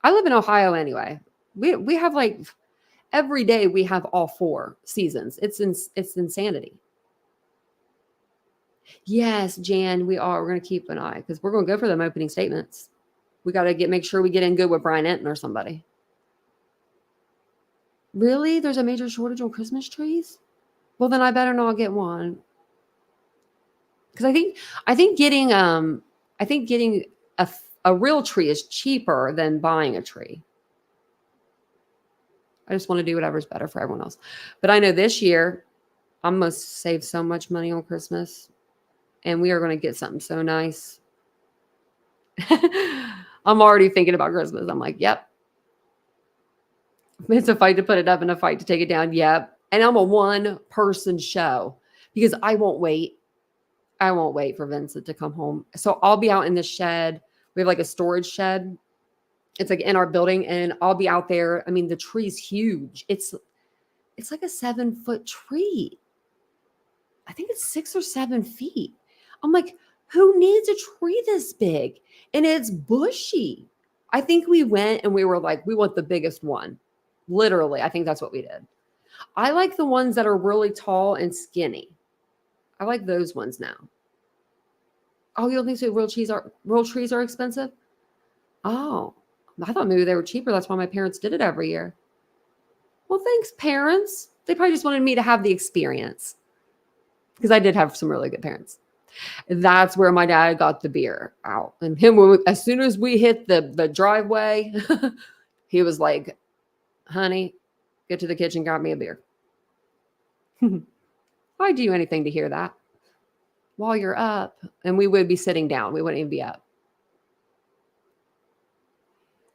I live in Ohio anyway. We have like every day we have all 4 seasons. It's insanity. Yes, Jan, we are. We're going to keep an eye because we're going to go for them opening statements. We got to make sure we get in good with Brian Enton or somebody. Really? There's a major shortage on Christmas trees? Well, then I better not get one. Because I think getting a real tree is cheaper than buying a tree. I just want to do whatever's better for everyone else. But I know this year I'm going to save so much money on Christmas and we are going to get something so nice. I'm already thinking about Christmas. I'm like, yep. It's a fight to put it up and a fight to take it down. Yep. And I'm a 1-person show because I won't wait. I won't wait for Vincent to come home. So I'll be out in the shed. We have like a storage shed. It's like in our building and I'll be out there. I mean, the tree's huge. It's like a 7-foot tree. I think it's 6 or 7 feet. I'm like, who needs a tree this big? And it's bushy. I think we went and we were like, we want the biggest one. Literally, I think that's what we did. I like the ones that are really tall and skinny. I like those ones now. Oh, you don't think so? Real trees are expensive? Oh, I thought maybe they were cheaper. That's why my parents did it every year. Well, thanks, parents. They probably just wanted me to have the experience because I did have some really good parents. That's where my dad got the beer out. And as soon as we hit the driveway, he was like, honey, get to the kitchen, got me a beer. I'd do anything to hear that while you're up. And we would be sitting down. We wouldn't even be up.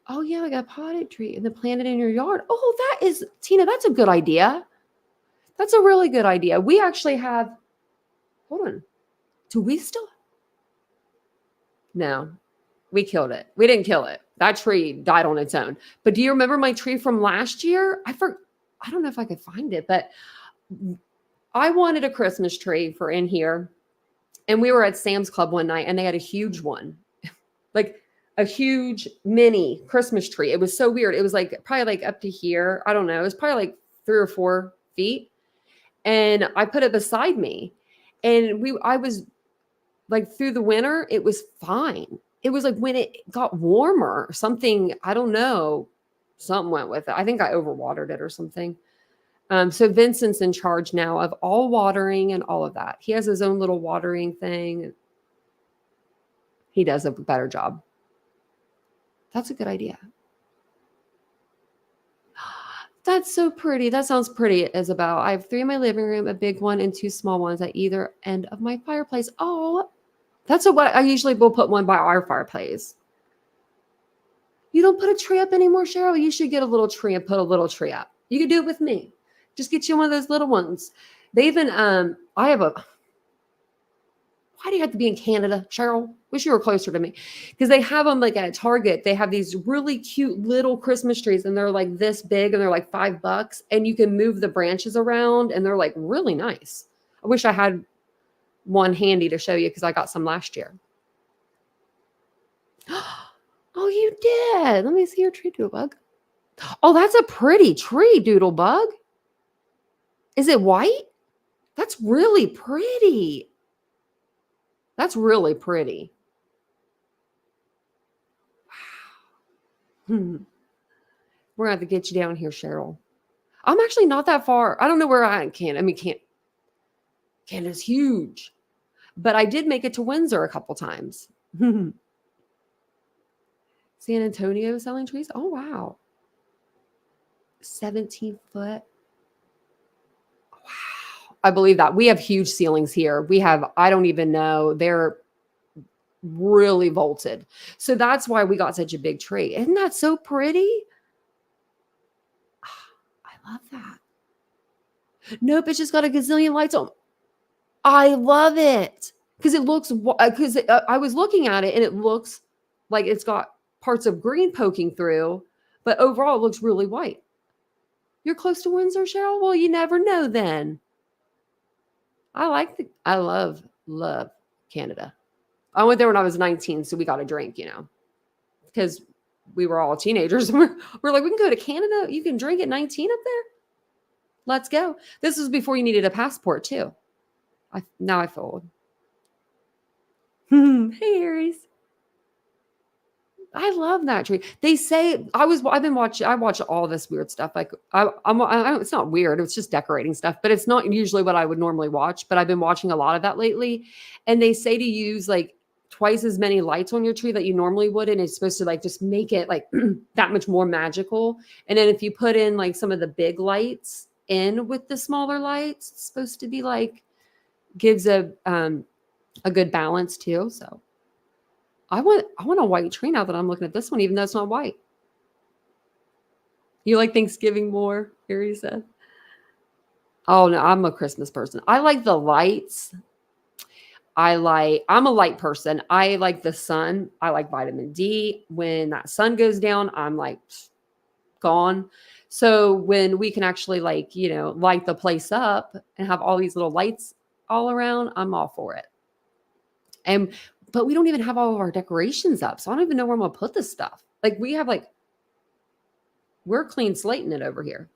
Oh, yeah, I got a potted tree and then plant it in your yard. Oh, Tina, that's a good idea. That's a really good idea. We actually have, hold on. Do we still? No, we killed it. We didn't kill it. That tree died on its own. But do you remember my tree from last year? I don't know if I could find it, but I wanted a Christmas tree for in here. And we were at Sam's Club one night and they had a huge one, like a huge mini Christmas tree. It was so weird. It was like probably like up to here. I don't know. It was probably like 3 or 4 feet. And I put it beside me and I was like through the winter, it was fine. It was like when it got warmer or something, I don't know, something went with it. I think I overwatered it or something. So Vincent's in charge now of all watering and all of that. He has his own little watering thing. He does a better job. That's a good idea. That's so pretty. That sounds pretty, Isabel. I have 3 in my living room, a big one and 2 small ones at either end of my fireplace. Oh, that's what I usually will put one by our fireplace. You don't put a tree up anymore, Cheryl? You should get a little tree and put a little tree up. You could do it with me. Just get you one of those little ones. They even, I Why do you have to be in Canada, Cheryl? Wish you were closer to me. Because they have them like at Target. They have these really cute little Christmas trees and they're like this big and they're like $5 and you can move the branches around and they're like really nice. I wish I had one handy to show you because I got some last year. Oh, you did. Let me see your tree, Doodlebug. Oh, that's a pretty tree, Doodlebug. Is it white? That's really pretty. That's really pretty. Wow. We're going to have to get you down here, Cheryl. I'm actually not that far. I don't know where I can. I mean, Canada's huge. But I did make it to Windsor a couple times. San Antonio selling trees? Oh, wow. 17-foot. Wow. I believe that. We have huge ceilings here. We have, I don't even know. They're really vaulted. So that's why we got such a big tree. Isn't that so pretty? I love that. Nope, it's just got a gazillion lights on. I love it. Because it looks, because I was looking at it and it looks like it's got parts of green poking through, but overall it looks really white. You're close to Windsor, Cheryl? Well, you never know then. I love Canada. I went there when I was 19, so we got a drink, because we were all teenagers. We're like, we can go to Canada. You can drink at 19 up there. Let's go. This was before you needed a passport too. Now I feel old. Hey, Aries. I love that tree. They say I watch all this weird stuff. Like it's not weird. It's just decorating stuff, but it's not usually what I would normally watch. But I've been watching a lot of that lately. And they say to use like twice as many lights on your tree that you normally would. And it's supposed to like just make it like that much more magical. And then if you put in like some of the big lights in with the smaller lights, it's supposed to be like gives a good balance too. So I want a white tree now that I'm looking at this one, even though it's not white. You like Thanksgiving more, Aries said. Oh no, I'm a Christmas person. I like the lights. I'm a light person. I like the sun. I like vitamin D. When that sun goes down, I'm like gone. So when we can actually light the place up and have all these little lights all around, I'm all for it. But we don't even have all of our decorations up. So I don't even know where I'm going to put this stuff. Like we're clean slating it over here.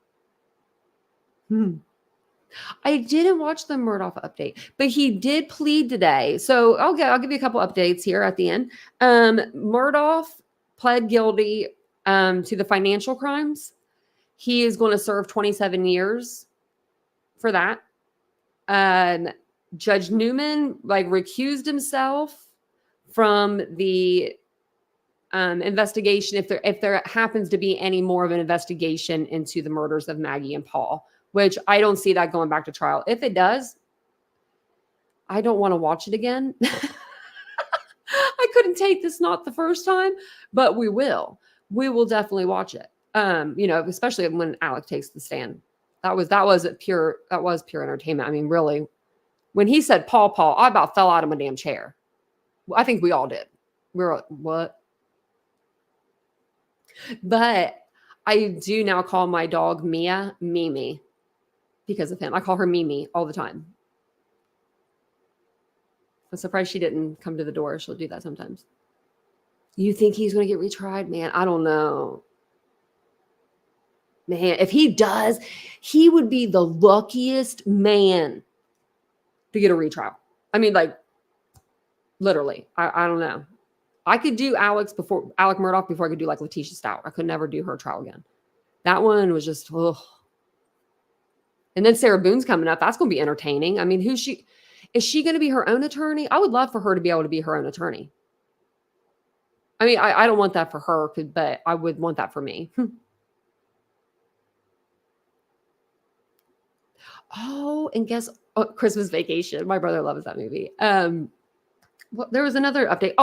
I didn't watch the Murdoch update, but he did plead today. So I'll give you a couple updates here at the end. Murdoch pled guilty to the financial crimes. He is going to serve 27 years for that. Judge Newman recused himself from the investigation if there happens to be any more of an investigation into the murders of Maggie and Paul, which I don't see that going back to trial. If it does, I don't want to watch it again. I couldn't take this, not the first time, but we will. We will definitely watch it. Especially when Alec takes the stand. That was pure entertainment. I mean, really, when he said Paul, I about fell out of my damn chair. I think we all did. We were like, what? But I do now call my dog Mia Mimi because of him. I call her Mimi all the time. I'm surprised she didn't come to the door. She'll do that sometimes. You think he's going to get retried? Man, I don't know. Man, if he does, he would be the luckiest man to get a retrial. I mean, literally, I don't know. I could do Alec Murdoch before I could do Letitia Stout. I could never do her trial again. That one was just, ugh. And then Sarah Boone's coming up. That's going to be entertaining. I mean, is she going to be her own attorney? I would love for her to be able to be her own attorney. I mean, I don't want that for her, but I would want that for me. Oh, and Christmas Vacation. My brother loves that movie. Well, there was another update.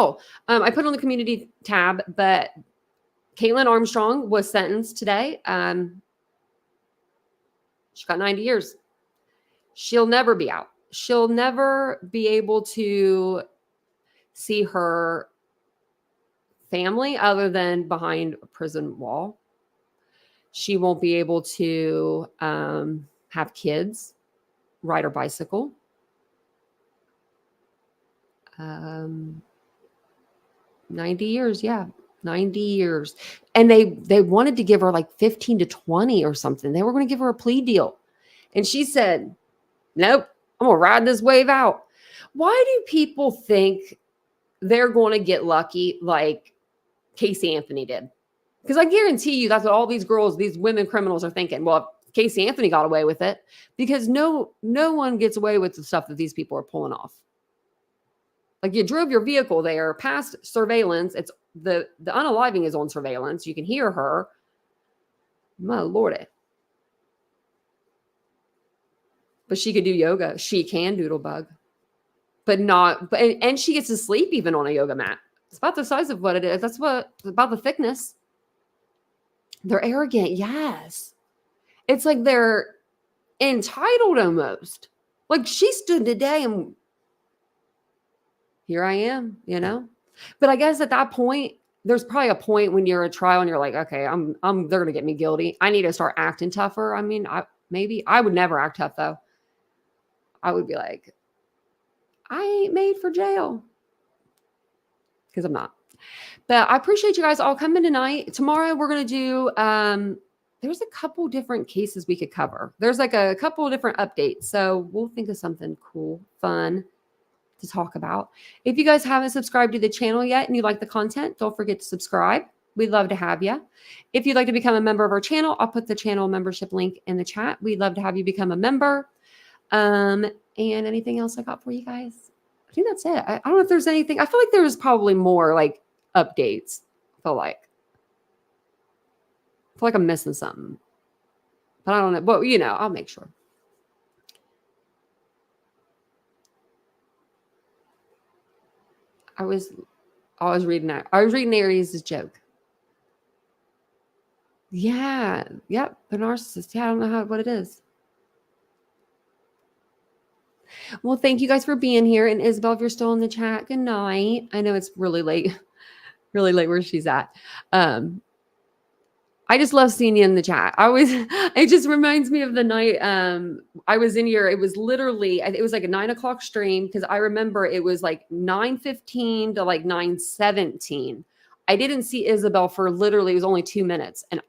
I put on the community tab, but Caitlin Armstrong was sentenced today. She got 90 years. She'll never be out. she'll never be able to see her family other than behind a prison wall. She won't be able to have kids, ride her bicycle. 90 years, yeah. 90 years. And they wanted to give her like 15 to 20 or something. They were going to give her a plea deal. And she said, nope, I'm going to ride this wave out. Why do people think they're going to get lucky like Casey Anthony did? Because I guarantee you that's what all these girls, these women criminals are thinking. Well, Casey Anthony got away with it, because no one gets away with the stuff that these people are pulling off. Like, you drove your vehicle there past surveillance. It's the unaliving is on surveillance. You can hear her. My Lordy. But she could do yoga. She can doodlebug. But not, and she gets to sleep even on a yoga mat. It's about the size of what it is. That's what, about the thickness. They're arrogant. Yes. It's like they're entitled almost. Like, she stood today and here I am, you know? But I guess at that point, there's probably a point when you're at trial and you're like, okay, they're going to get me guilty. I need to start acting tougher. I mean, I would never act tough though. I would be like, I ain't made for jail. Because I'm not. But I appreciate you guys all coming tonight. Tomorrow we're going to do, there's a couple different cases we could cover. There's like a couple of different updates. So we'll think of something cool, fun to talk about. If you guys haven't subscribed to the channel yet and you like the content, don't forget to subscribe. We'd love to have you. If you'd like to become a member of our channel, I'll put the channel membership link in the chat. We'd love to have you become a member. And anything else I got for you guys? I think that's it. I don't know if there's anything. I feel like there's probably more like updates. I feel like I'm missing something, but I don't know. But you know, I'll make sure. I was reading that. I was reading Aries' joke. Yeah. Yep. The narcissist. Yeah. I don't know what it is. Well, thank you guys for being here. And Isabel, if you're still in the chat, good night. I know it's really late where she's at. I just love seeing you in the chat. It just reminds me of the night I was in here. It was literally, it was like a 9 o'clock stream, because I remember it was like 9:15 to like 9:17. I didn't see Isabel for literally, it was only 2 minutes. And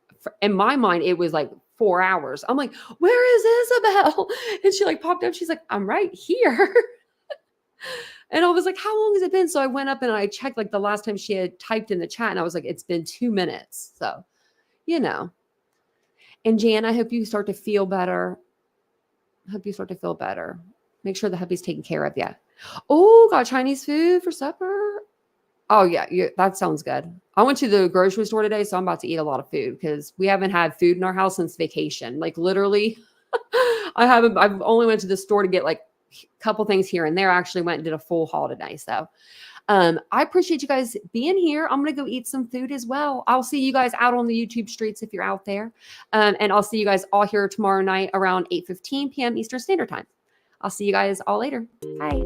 in my mind, it was like 4 hours. I'm like, where is Isabel? And she like popped up. She's like, I'm right here. And I was like, how long has it been? So I went up and I checked like the last time she had typed in the chat, and I was like, it's been 2 minutes. So, you know. And Jan, I hope you start to feel better. Make sure the hubby's taking care of you. Oh, got Chinese food for supper. Oh yeah, that sounds good. I went to the grocery store today, so I'm about to eat a lot of food because we haven't had food in our house since vacation. Like literally, I've only went to the store to get like a couple things here and there. I actually went and did a full haul today. So I appreciate you guys being here. I'm going to go eat some food as well. I'll see you guys out on the YouTube streets if you're out there. And I'll see you guys all here tomorrow night around 8:15 p.m. Eastern Standard Time. I'll see you guys all later. Bye.